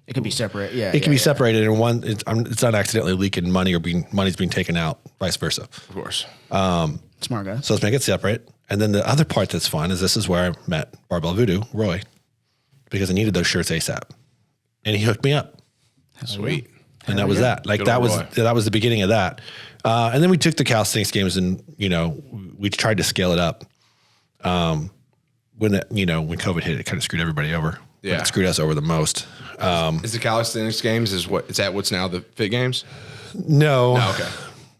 It can be separate, yeah. It can be separated, and it's not accidentally leaking money or money's being taken out, vice versa. Of course. Smart guy. So let's make it separate. And then the other part that's fun is this is where I met Barbell Voodoo, Roy, because I needed those shirts ASAP, and he hooked me up. Sweet. And that was that. That was the beginning of that. And then we took the Calisthenics Games, and we tried to scale it up. When COVID hit, it kind of screwed everybody over. Yeah, it screwed us over the most. Is the Calisthenics Games is that what's now the Fit Games? No. No, okay.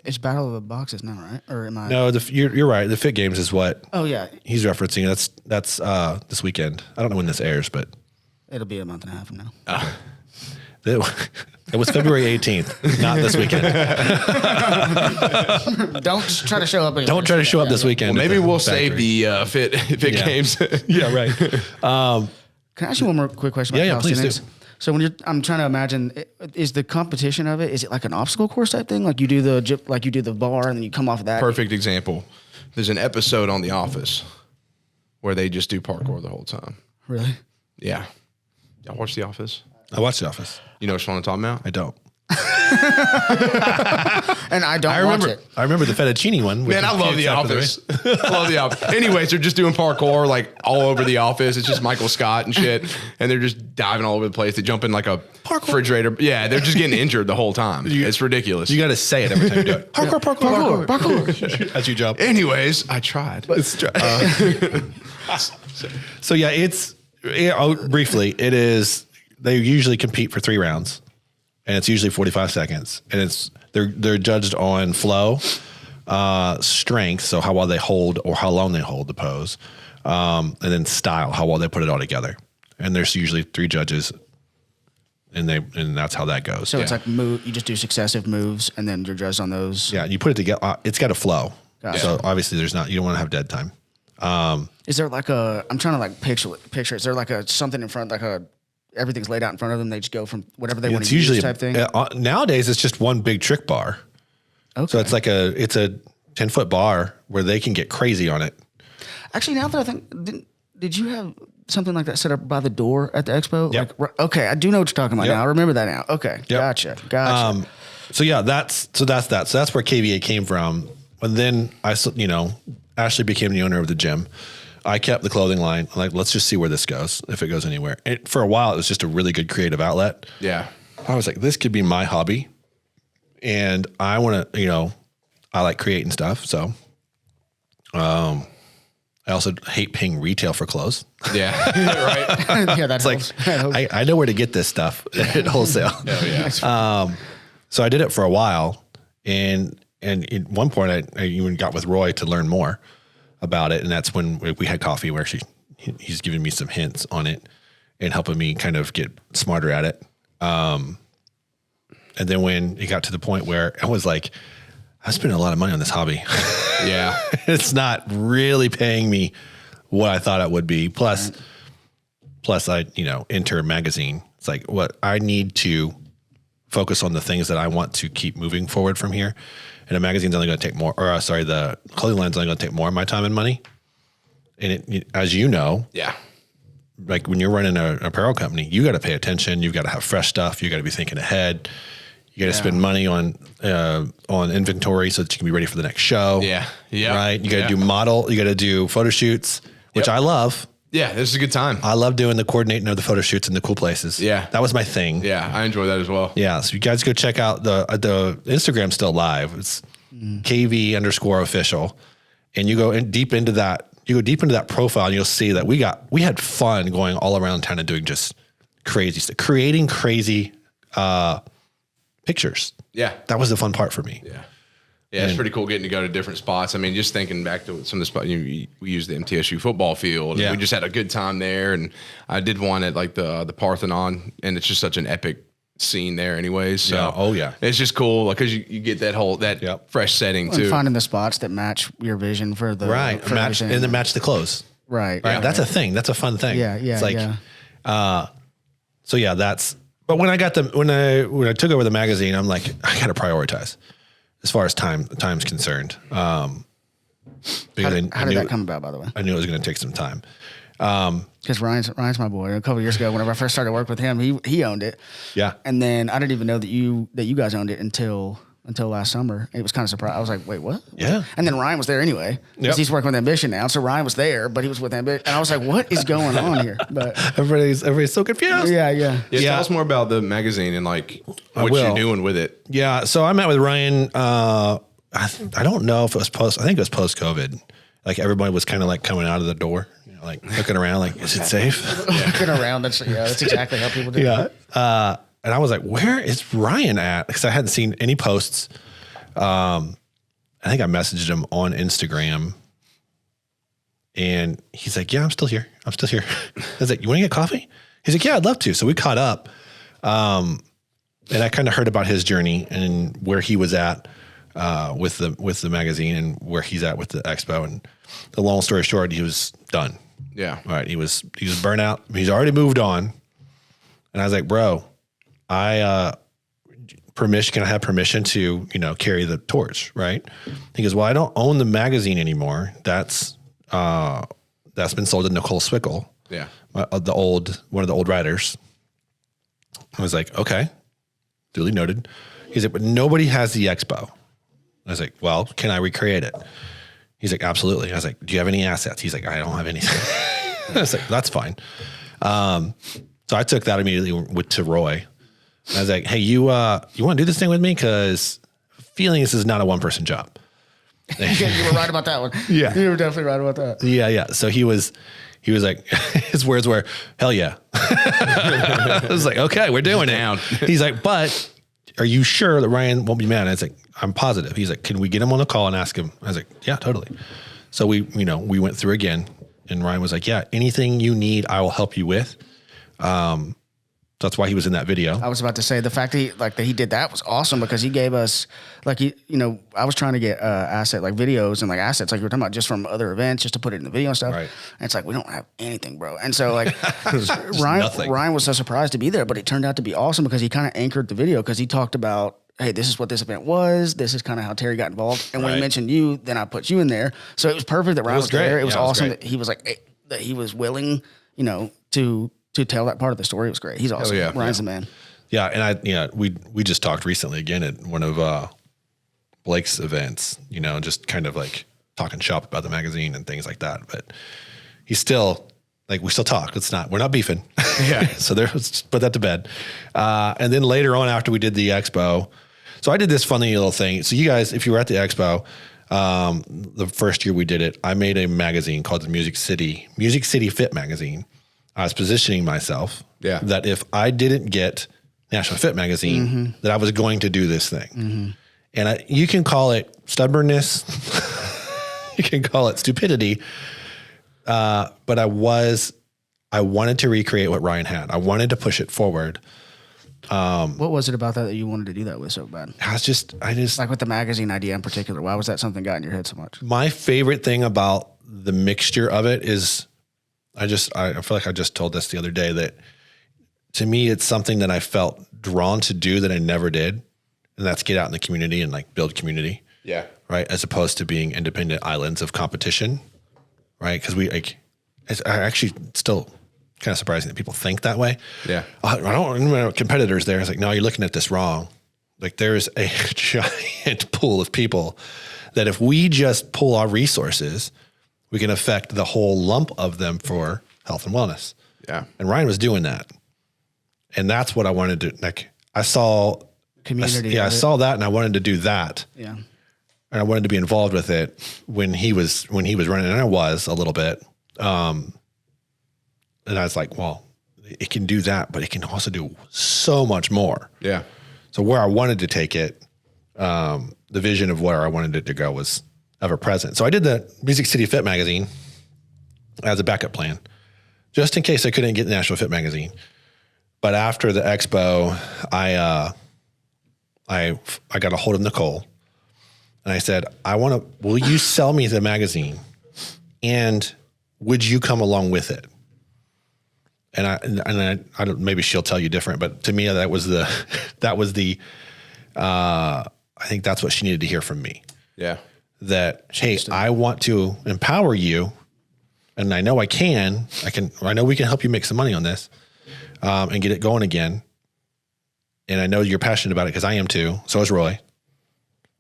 It's Battle of the Boxes now, right? Or am I? No, you're right. The Fit Games is what. Oh yeah. He's referencing. That's this weekend. I don't know when this airs, but it'll be a month and a half from now. It was February 18th, not this weekend. Don't try to show up. Don't try to show up this weekend. Well, maybe we'll save the Fit Games. Yeah, right. Can I ask you one more quick question about calisthenics? Please do. So I'm trying to imagine, is the competition of it, is it like an obstacle course type thing? Like you do the bar and then you come off of that? Perfect example. There's an episode on The Office where they just do parkour the whole time. Really? Yeah. Y'all watch The Office? I watch The Office. You know which one I'm talking about? I don't. And I don't watch it. I remember the fettuccine one. Man, I love The Office. I love The Office. Anyways, they're just doing parkour like all over The Office. It's just Michael Scott and shit. And they're just diving all over the place. They jump in like a refrigerator. Yeah, they're just getting injured the whole time. It's ridiculous. You got to say it every time you do it. Parkour. As you jump. Anyways, I tried. So yeah, briefly, it is, they usually compete for 3 rounds. And it's usually 45 seconds, and they're judged on flow, strength, so how well they hold or how long they hold the pose, and then style, how well they put it all together. And there's usually 3 judges, and that's how that goes. So it's like you just do successive moves, and then you're judged on those. Yeah, and you put it together. It's got to flow. Gotcha. So obviously you don't want to have dead time. Is there like I'm trying to like picture. Is there like something in front, everything's laid out in front of them? They just go from whatever they want to use type thing? Nowadays, it's just one big trick bar. Okay. So it's a 10-foot bar where they can get crazy on it. Actually, now that I think, did you have something like that set up by the door at the expo? Yep. Okay, I do know what you're talking about now. I remember that now. Okay, yep. Gotcha. So yeah, that's that. So that's where KVA came from. And then Ashley became the owner of the gym. I kept the clothing line. I'm like, let's just see where this goes, if it goes anywhere. And for a while, it was just a really good creative outlet. Yeah. I was like, this could be my hobby. And I want to, I like creating stuff. So, I also hate paying retail for clothes. Yeah. Right. Yeah. That's like, I know where to get this stuff at wholesale. Oh, yeah. So I did it for a while. And at one point I even got with Roy to learn more about it. And that's when we had coffee where he's giving me some hints on it and helping me kind of get smarter at it. And then when it got to the point where I was like, I spent a lot of money on this hobby. Yeah. It's not really paying me what I thought it would be. Plus I, enter a magazine. It's like what I need to focus on the things that I want to keep moving forward from here. And a magazine's only going to take more, the clothing line's only going to take more of my time and money. And as you know, yeah, like when you're running an apparel company, you got to pay attention. You've got to have fresh stuff. You got to be thinking ahead. You got to spend money on inventory so that you can be ready for the next show. Yeah. Yeah. Right. You got to do model. You got to do photo shoots, which I love. Yeah. This is a good time. I love doing the coordinating of the photo shoots in the cool places. Yeah. That was my thing. Yeah. I enjoy that as well. Yeah. So you guys go check out the Instagram's still live. It's KV_official. And you go deep into that. You go deep into that profile and you'll see that we had fun going all around town and doing just crazy stuff, creating crazy, pictures. Yeah. That was the fun part for me. Yeah. Yeah. It's pretty cool getting to go to different spots. I mean, just thinking back to some of the spots, we used the MTSU football field. Yeah. We just had a good time there. And I did one at like the Parthenon, and it's just such an epic scene there anyways. So yeah. Oh yeah. It's just cool because you get that fresh setting too. And finding the spots that match your vision for the right. For match and then match the clothes. Right. Yeah. That's a thing. That's a fun thing. Yeah. Yeah. It's like, so yeah, but when I took over the magazine, I'm like, I got to prioritize as far as time's concerned. How did that come about, by the way? I knew it was going to take some time. Because Ryan's my boy. A couple of years ago, whenever I first started working with him, he owned it. Yeah. And then I didn't even know that you guys owned it until last summer. It was kind of surprised. I was like, wait, what? Yeah. And then Ryan was there anyway. Because he's working with Ambition now. So Ryan was there, but he was with Ambition. And I was like, what is going on here? But everybody's so confused. Yeah. Tell us more about the magazine and like what you're doing with it. Yeah. So I met with Ryan. I don't know if it was I think it was post-COVID. Like everybody was kind of like coming out of the door, like looking around, like, is it safe? Looking around. That's exactly how people do it. Yeah. And I was like, where is Ryan at? Because I hadn't seen any posts. I think I messaged him on Instagram. And he's like, yeah, I'm still here. I was like, you want to get coffee? He's like, yeah, I'd love to. So we caught up. And I kind of heard about his journey and where he was at with the magazine and where he's at with the expo. And the long story short, he was done. Yeah. All right. He was burnt out. He's already moved on. And I was like, bro, can I have permission to, carry the torch, right? He goes, well, I don't own the magazine anymore. That's been sold to Nicole Swickle. Yeah. One of the old writers. I was like, okay, duly noted. He's like, but nobody has the expo. I was like, well, can I recreate it? He's like, absolutely. I was like, do you have any assets? He's like, I don't have anything. I was like, that's fine. So I took that immediately to Roy. I was like, hey, you want to do this thing with me? Because feeling this is not a one-person job. You were right about that one. Yeah. You were definitely right about that. Yeah. So he was like, his words were, hell yeah. I was like, okay, we're doing it. He's like, but are you sure that Ryan won't be mad? And I was like, I'm positive. He's like, can we get him on a call and ask him? I was like, yeah, totally. So we went through again and Ryan was like, yeah, anything you need, I will help you with. that's why he was in that video. I was about to say the fact that he did that was awesome because he gave us I was trying to get videos and like assets like you were talking about just from other events just to put it in the video and stuff. Right. And it's like we don't have anything, bro. And so like Ryan was so surprised to be there, but it turned out to be awesome because he kind of anchored the video because he talked about, hey, this is what this event was. This is kind of how Terry got involved. And when he mentioned you, then I put you in there. So it was perfect that Ryan was there. It was awesome that he was like that he was willing, to tell that part of the story. It was great. He's awesome. Yeah, Ryan's the man. Yeah, and we just talked recently again at one of Blake's events, just kind of like talking shop about the magazine and things like that. But he's still we still talk. We're not beefing. Yeah. So let's put that to bed. And then later on after we did the expo, so I did this funny little thing. So you guys, if you were at the expo, the first year we did it, I made a magazine called the Music City Fit Magazine. I was positioning myself that if I didn't get Nashville Fit Magazine, that I was going to do this thing. Mm-hmm. And you can call it stubbornness, you can call it stupidity, but I wanted to recreate what Ryan had. I wanted to push it forward. What was it about that you wanted to do that with so bad? I just like with the magazine idea in particular. Why was that something got in your head so much? My favorite thing about the mixture of it is I feel like I just told this the other day that to me, it's something that I felt drawn to do that I never did. And that's get out in the community and build community. Yeah. Right. As opposed to being independent islands of competition. Right. Cause it's actually still kind of surprising that people think that way. Yeah. I don't remember competitors there. It's like, no, you're looking at this wrong. There's a giant pool of people that if we just pull our resources, we can affect the whole lump of them for health and wellness. Yeah. And Ryan was doing that. And that's what I wanted to, I saw community. I saw that and I wanted to do that. Yeah. And I wanted to be involved with it when he was running, and I was a little bit. And I was like, well, it can do that, but it can also do so much more. Yeah. So where I wanted to take it, the vision of where I wanted it to go was ever present. So I did the Music City Fit Magazine as a backup plan, just in case I couldn't get the Nashville Fit Magazine. But after the expo, I got a hold of Nicole and I said, will you sell me the magazine and would you come along with it? And I don't, maybe she'll tell you different, but to me, I think that's what she needed to hear from me. Yeah. That, hey, I want to empower you and I know I know we can help you make some money on this, and get it going again. And I know you're passionate about it because I am too. So is Roy.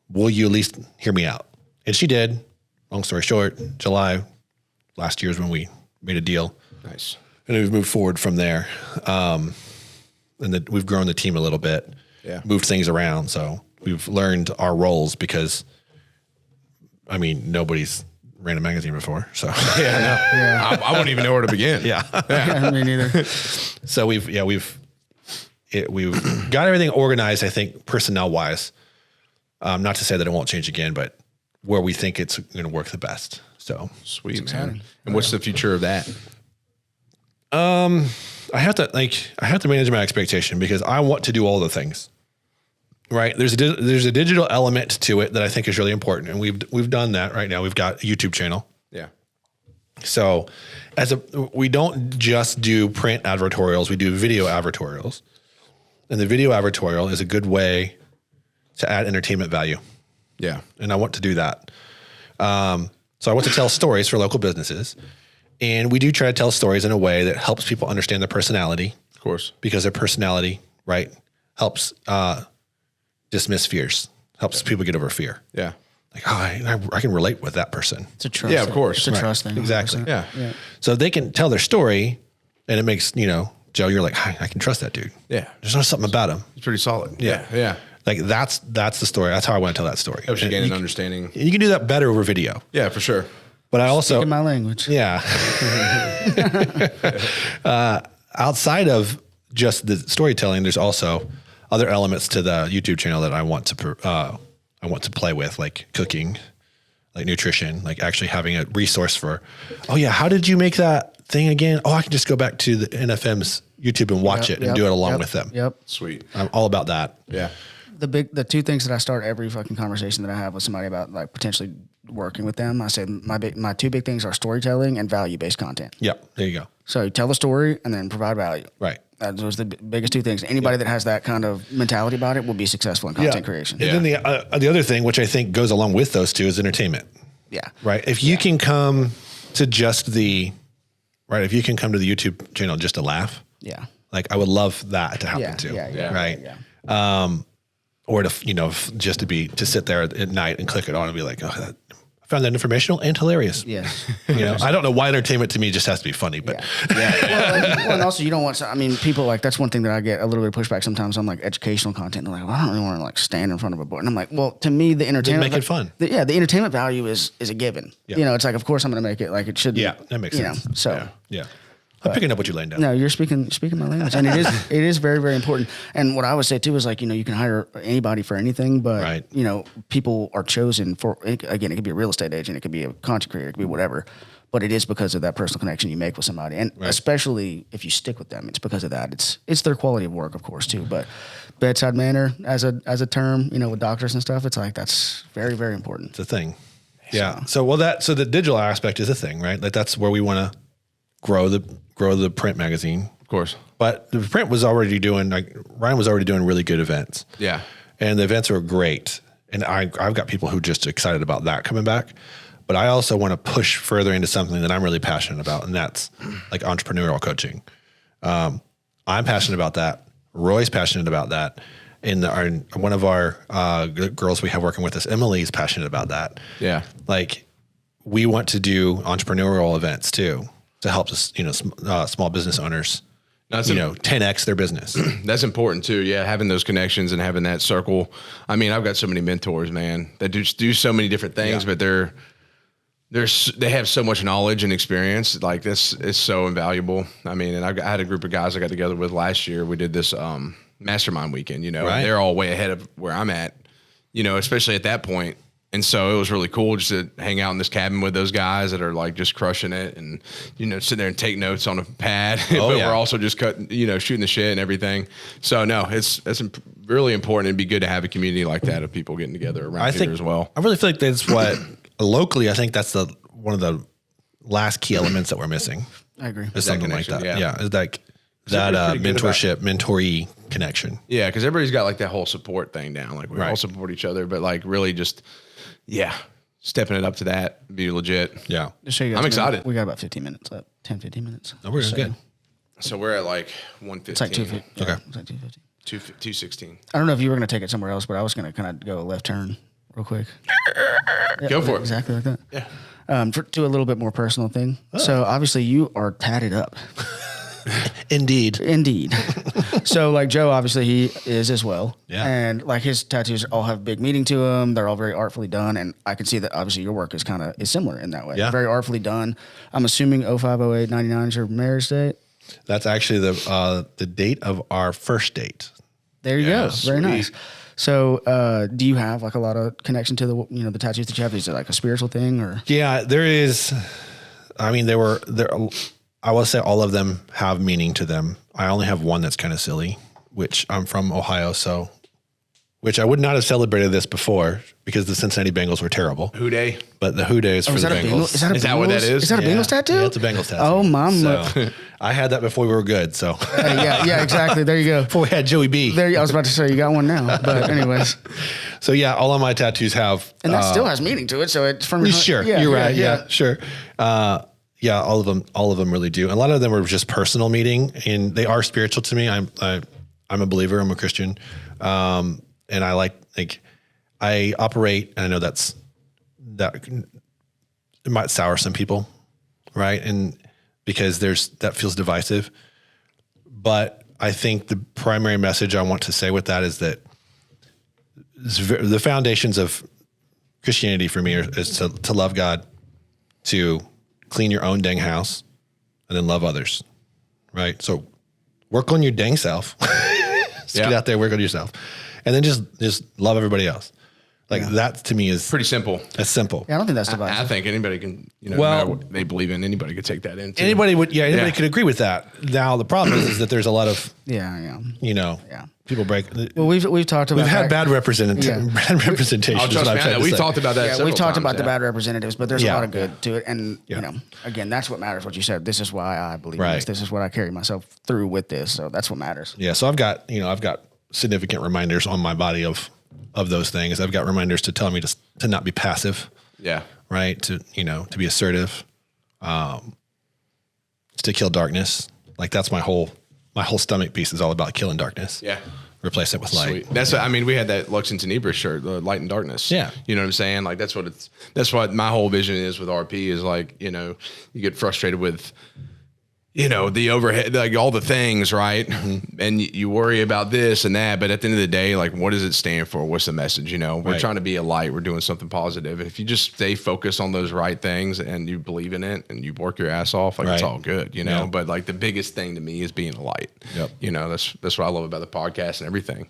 Will you at least hear me out? And she did. Long story short, July last year is when we made a deal. Nice. And we've moved forward from there. And we've grown the team a little bit. Yeah. Moved things around. So we've learned our roles because, nobody's ran a magazine before. So yeah, I wouldn't even know where to begin. Yeah, me neither. So we've got everything organized, I think, personnel wise. Not to say that it won't change again, but where we think it's going to work the best. So sweet, man. And what's the future of that? I have to manage my expectation because I want to do all the things. Right. There's a digital element to it that I think is really important. And we've done that right now. We've got a YouTube channel. Yeah. So we don't just do print advertorials, we do video advertorials. And the video advertorial is a good way to add entertainment value. Yeah. And I want to do that. So I want to tell stories for local businesses. And we do try to tell stories in a way that helps people understand their personality. Of course. Because their personality, right, helps dismiss fears, helps people get over fear. Yeah. I can relate with that person. It's a trust. Yeah, of course. It's a trust thing. Exactly. Yeah. So they can tell their story and it makes, Joe, you're like, I can trust that dude. Yeah. There's not something about him. It's pretty solid. Yeah. Yeah. That's the story. That's how I want to tell that story. Helps you gain an understanding. You can do that better over video. Yeah, for sure. But I also in my language. Yeah. Outside of just the storytelling, there's also other elements to the YouTube channel that I want to play with, like cooking, like nutrition, like actually having a resource for, how did you make that thing again? Oh, I can just go back to the NFM's YouTube and watch it and do it along with them. Yep. Sweet. I'm all about that. Yeah. The two things that I start every fucking conversation that I have with somebody about like potentially working with them, I say my two big things are storytelling and value-based content. Yeah, there you go. So tell the story and then provide value. Right. Those are the biggest two things. Anybody that has that kind of mentality about it will be successful in content creation. And then the other thing, which I think goes along with those two, is entertainment. Yeah. Right. If you can come to if you can come to the YouTube channel just to laugh. Yeah. Like I would love that to happen too. Right. Yeah. Or just to sit there at night and click it on and be like, oh, I found that informational and hilarious. Yes. I don't know why entertainment to me just has to be funny, but well, and also you don't want. People like that's one thing that I get a little bit of pushback sometimes on like educational content. They're like, well, I don't really want to like stand in front of a board, and I'm like, well, to me, the entertainment make it fun. The entertainment value is a given. Yeah. It's like, of course, I'm going to make it like it should. Yeah, that makes sense. So. Yeah. I'm picking up what you're laying down. No, you're speaking my language, and it is very, very important. And what I would say too is like you can hire anybody for anything, but people are chosen for again. It could be a real estate agent, it could be a content creator, it could be whatever. But it is because of that personal connection you make with somebody, and especially if you stick with them, it's because of that. It's their quality of work, of course, too. But bedside manner as a term, with doctors and stuff, it's like that's very, very important. It's a thing. Yeah. So the digital aspect is a thing, right? Like that's where we want to grow the print magazine, Of course. but the print was already doing Ryan was already doing really good events. Yeah. And the events are great. And I've got people who are just excited about that coming back. But I also want to push further into something that I'm really passionate about. And that's like entrepreneurial coaching. I'm passionate about that. Roy's passionate about that. And one of our girls we have working with us, Emily, is passionate about that. Yeah. Like we want to do entrepreneurial events too, to help us, small business owners, 10X their business. That's important too. Yeah. Having those connections and having that circle. I mean, I've got so many mentors, man, that do so many different things, but they have so much knowledge and experience. Like this is so invaluable. I mean, and I had a group of guys I got together with last year. We did this mastermind weekend, and they're all way ahead of where I'm at, especially at that point. And so it was really cool just to hang out in this cabin with those guys that are like just crushing it and, sit there and take notes on a pad, but we're also just shooting the shit and everything. So no, it's really important. It'd be good to have a community like that of people getting together around here as well. I really feel like that's what locally, I think that's one of the last key elements that we're missing. I agree. Is something like that. Yeah. Is that mentorship, mentoree connection. Yeah. Cause everybody's got like that whole support thing down. Like we all support each other, but like really just, stepping it up to that, be legit. Yeah. I'm excited. We got about 15 minutes left, 10, 15 minutes. Oh, we're good. So we're at like 115. It's like 250. Okay. It's like 250. 216. I don't know if you were going to take it somewhere else, but I was going to kind of go a left turn real quick. Go for it. Exactly like that. Yeah. To a little bit more personal thing. Oh. So obviously you are tatted up. Indeed. So like Joe, obviously he is as well. Yeah. And like his tattoos all have big meaning to them. They're all very artfully done. And I can see that obviously your work is similar in that way. Yeah. Very artfully done. I'm assuming 05/08/99 is your marriage date. That's actually the date of our first date. There you go. Sweet. Very nice. So, do you have like a lot of connection to the tattoos that you have? Is it like a spiritual thing or? Yeah, there is. I mean, there. I will say all of them have meaning to them. I only have one that's kind of silly, which I'm from Ohio, which I would not have celebrated this before because the Cincinnati Bengals were terrible. Who Day? But the Who Day is for the Bengals. Is that what that is? Is that a Bengals tattoo? Yeah, it's a Bengals tattoo. Oh, mom. So, I had that before we were good. So yeah, exactly. There you go. Before we had Joey B. I was about to say you got one now, but anyways. So yeah, all of my tattoos have, and that still has meaning to it. So it's from sure. You're right. Yeah, sure. Yeah, all of them really do. And a lot of them are just personal meaning, and they are spiritual to me. I'm a believer. I'm a Christian, and I I operate. And I know that it might sour some people, right? And because that feels divisive, but I think the primary message I want to say with that is that the foundations of Christianity for me is to love God, to clean your own dang house, and then love others, right? So work on your dang self. Get out there, work on yourself. And then just love everybody else. Like that to me is pretty simple. That's simple. Yeah, I don't think that's divisive. I think anybody can, no Well- matter what they believe in, anybody could take that in. Too. Anybody could agree with that. Now the problem is that there's a lot of Yeah. people break. Well, we've talked about We've had bad Yeah. representation. Oh, is trust what me, I'm I trying know. to We've say. talked about that. Yeah, several we've talked times, about the bad representatives, but there's a Yeah. lot of good to it. And Yeah. again, that's what matters. What you said. This is why I believe in Right. this. This is what I carry myself through with this. So that's what matters. Yeah, so I've got significant reminders on my body of those things. I've got reminders to tell me to not be passive, Yeah. right? To be assertive, to kill darkness. Like that's my whole stomach piece is all about killing darkness. Yeah. Replace it with light. Sweet. That's we had that Lexington Ibris shirt, the light and darkness. Yeah. You know what I'm saying? Like that's what my whole vision is with RP is like, you get frustrated with, the overhead, like all the things, right? Mm-hmm. And you worry about this and that, but at the end of the day, like what does it stand for? What's the message? We're trying to be a light. We're doing something positive. If you just stay focused on those right things and you believe in it and you work your ass off, like it's all good, Yep. But like the biggest thing to me is being a light. Yep. That's what I love about the podcast and everything.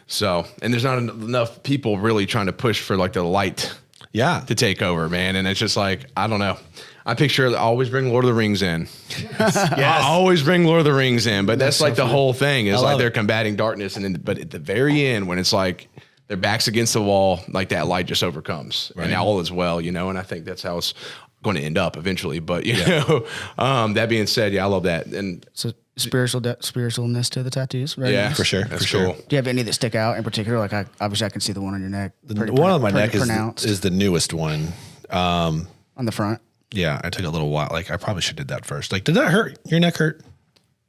So, and there's not enough people really trying to push for like the light to take over, man. And it's just like, I don't know. I picture I always bring Lord of the Rings in. Yes. I always bring Lord of the Rings in, but that's like the whole thing is like they're it. combating darkness. But at the very end, when it's like their back's against the wall, like that light just overcomes and all is well, and I think that's how it's going to end up eventually. But, that being said, I love that. And So spiritualness to the tattoos, right? yeah, For sure. That's For sure. cool. Do you have any that stick out in particular? Like obviously I can see the one on your neck. The one on my neck pronounced is the newest one. on the front. Yeah, I took a little while. Like I probably should have did that first. Like, did that hurt? Your neck hurt?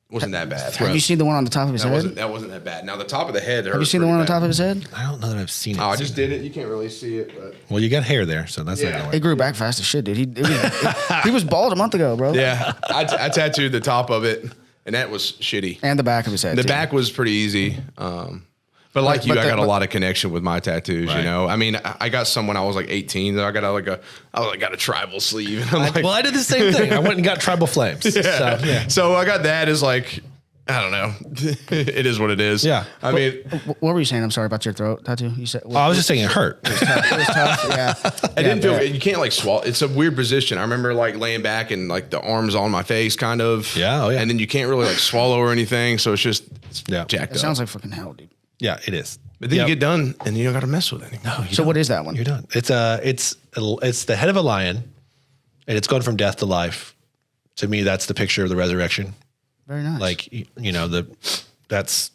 Wasn't that bad. Have you seen the one on the top of his head? That wasn't that bad. Now the top of the head. Have you seen the one on the top of his head? I don't know that I've seen it. Oh, I just did it. You can't really see it, but Well, you got hair there, so that's not Yeah. gonna It work. grew back fast as shit, dude. He was bald a month ago, bro. yeah, I tattooed the top of it, and that was shitty. And the back of his head. The too. back was pretty easy. But like But you, the- I got a but- lot of connection with my tattoos, Right. I mean, I got some when I was like 18. I got a tribal sleeve. And I'm like, Well, I did the same thing. I went and got tribal flames. So, yeah. So I got that as like, I don't know. It is what it is. Yeah. I mean, What were you saying? I'm sorry about your throat tattoo. You said. Oh, I was just saying it hurt. It was tough. Yeah. I didn't feel, you can't like swallow. It's a weird position. I remember like laying back and like the arms on my face kind of. Yeah, oh, yeah. And then you can't really like swallow or anything. So it's just jacked It up. sounds like fucking hell, dude. Yeah, it is. But then Yep. you get done and you don't got to mess with it anymore. No, So what is that one? You're done. It's the head of a lion, and it's going from death to life. To me, that's the picture of the resurrection. Very nice. Like that's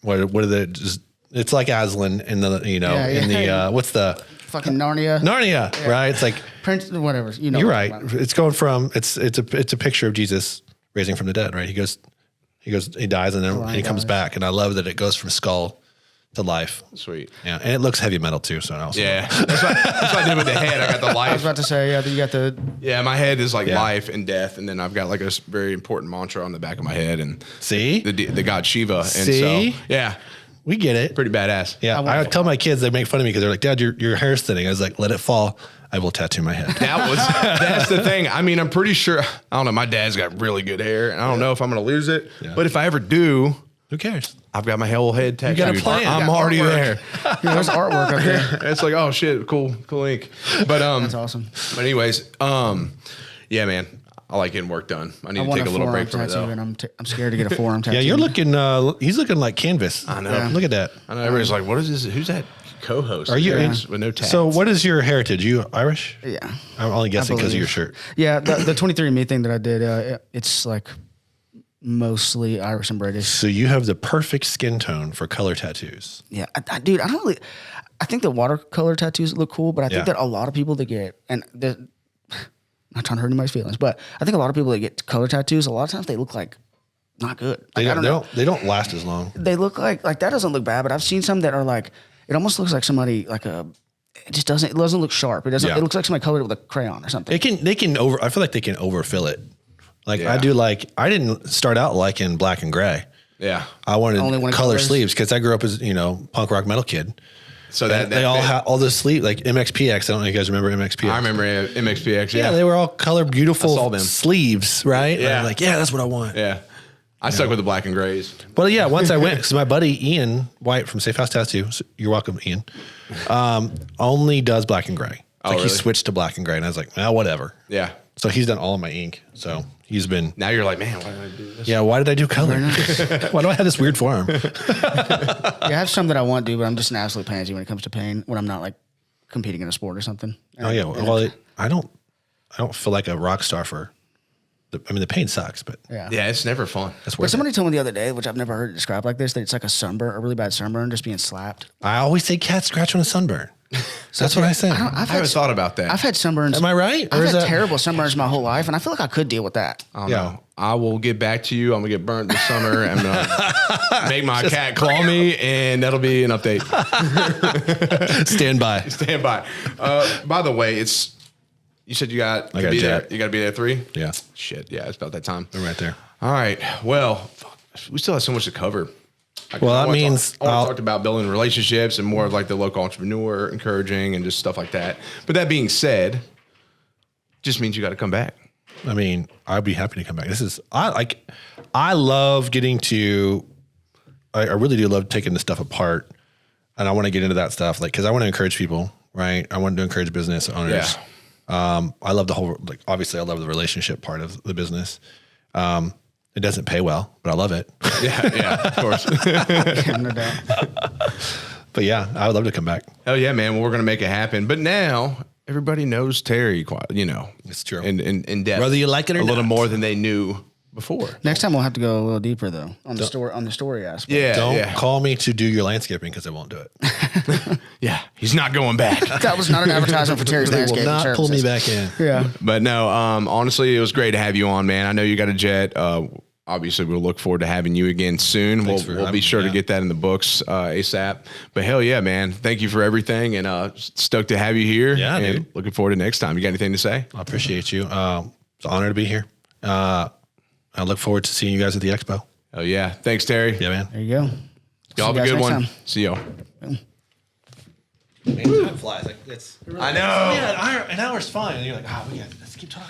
what are the? It's like Aslan in the in the what's the fucking Narnia. Narnia, right? It's like Prince, whatever. you're what right. I'm talking about. It's going from it's a picture of Jesus raising from the dead, right? He dies and then he comes dies. back, and I love that it goes from skull to life. Sweet. Yeah, and it looks heavy metal too. So I also Yeah. That's what I did with the head. I got the I was life. about to say, yeah, you got the. Yeah, my head is like Yeah. life and death, and then I've got like a very important mantra on the back of my head, and see the god Shiva. And See? so, yeah, we get it. pretty badass. Yeah, I tell my kids, they make fun of me because they're like, "Dad, your hair's thinning." I was like, "Let it fall. I will tattoo my head." That's the thing. I mean, I'm pretty sure. I don't know. My dad's got really good hair, and I don't know if I'm gonna lose it. Yeah. But if I ever do, Who cares? I've got my whole head tattooed. got a plan. I'm You got already there. There's artwork up there. It's like, oh shit, cool ink. But That's awesome. But anyways, yeah, man, I like getting work done. I need I to want take a little break forearm from it tattoo, though. and I'm scared to get a forearm tattoo. Yeah, you're looking. He's looking like canvas. I know. Yeah. Look at that. I know everybody's like, what is this? Who's that co-host? Are you with no tats? So, what is your heritage? You Irish? Yeah. I'm only guessing because of believe. your shirt. Yeah, the 23andMe thing that I did, it's like mostly Irish and British. So you have the perfect skin tone for color tattoos. Yeah, dude, I don't really. I think the watercolor tattoos look cool, but I think Yeah. that a lot of people that get not trying to hurt anybody's feelings, but I think a lot of people that get color tattoos, a lot of times they look like not good. They Like, I don't, don't know. they don't last as long. They look like that doesn't look bad, but I've seen some that are like it almost looks like somebody like a. It doesn't look sharp. It doesn't. Yeah. It looks like somebody colored it with a crayon or something. They can I feel like they can overfill it. Like Yeah. I didn't start out liking black and gray. yeah. I wanted Only one color colors? sleeves because I grew up as punk rock metal kid. So that They all fit. had all the sleeve like MXPX. I don't know if you guys remember MXPX. I remember MXPX. Yeah, Yeah, they were all color beautiful I saw them. sleeves, right? And Yeah. I'm like, yeah, that's what I want. Yeah. I stuck with the black and grays. But yeah, once I went, because my buddy Ian White from Safe House Tattoo, so you're welcome, Ian, only does black and gray. It's Really? He switched to black and gray, and I was like, well, whatever. Yeah. So he's done all of my ink. So he's been. Now you're like, man, why did I do this? Yeah, why did I do color? Why do I have this weird forearm? Yeah, I have some that I want to do, but I'm just an absolute pansy when it comes to pain. When I'm not like competing in a sport or something. Oh yeah, well, I don't feel like a rock star for. The pain sucks, but Yeah, it's never fun. that's But worth it. somebody told me the other day, which I've never heard it described like this, that it's like a sunburn, a really bad sunburn, just being slapped. I always say cat scratch on a sunburn. So that's what I say. I've I haven't thought about that. I've had sunburns. Am I right? Or I've is had that- terrible sunburns my whole life, and I feel like I could deal with that. I don't know. I will get back to you. I'm gonna get burnt this summer. I'm gonna make my cat claw me, and that'll be an update. Stand by. Stand by. By the way, you said you got to got be jet. there. You got to be there at 3. Yeah, Shit. Yeah, it's about that time. they're right there. All right. Well, fuck, we still have so much to cover. Well, that I means talked about building relationships and more of like the local entrepreneur, encouraging and just stuff like that. But that being said, just means you got to come back. I mean, I'd be happy to come back. I love getting to. I really do love taking this stuff apart, and I want to get into that stuff, like because I want to encourage people, right? I want to encourage business owners. Yeah. I love the whole, like, obviously I love the relationship part of the business. It doesn't pay well, but I love it. Yeah, of course. No doubt. But yeah, I would love to come back. Hell yeah, man. Well, we're gonna make it happen. But now everybody knows Terry, It's true. in depth, Whether you like it or a little not. more than they knew before. Next time we'll have to go a little deeper though on the story aspect. Yeah, Don't yeah, call me to do your landscaping because I won't do it. yeah. He's not going back. That was not an advertisement for Terry's They will landscaping not pull me services. back in. Yeah. But no, honestly, it was great to have you on, man. I know you got a jet. Obviously, we'll look forward to having you again soon. Thanks for We'll having be me, sure to yeah. get that in the books ASAP. But hell yeah, man. Thank you for everything. And stoked to have you here. Yeah, and dude. looking forward to next time. You got anything to say? I appreciate you. It's an honor to be here. I look forward to seeing you guys at the expo. Oh yeah. Thanks, Terry. Yeah, man. There you go. Y'all have See you a guys good next one. time. See y'all. Man, time flies. Like it's. I know. Yeah, an hour's fine. And you're like, let's keep talking.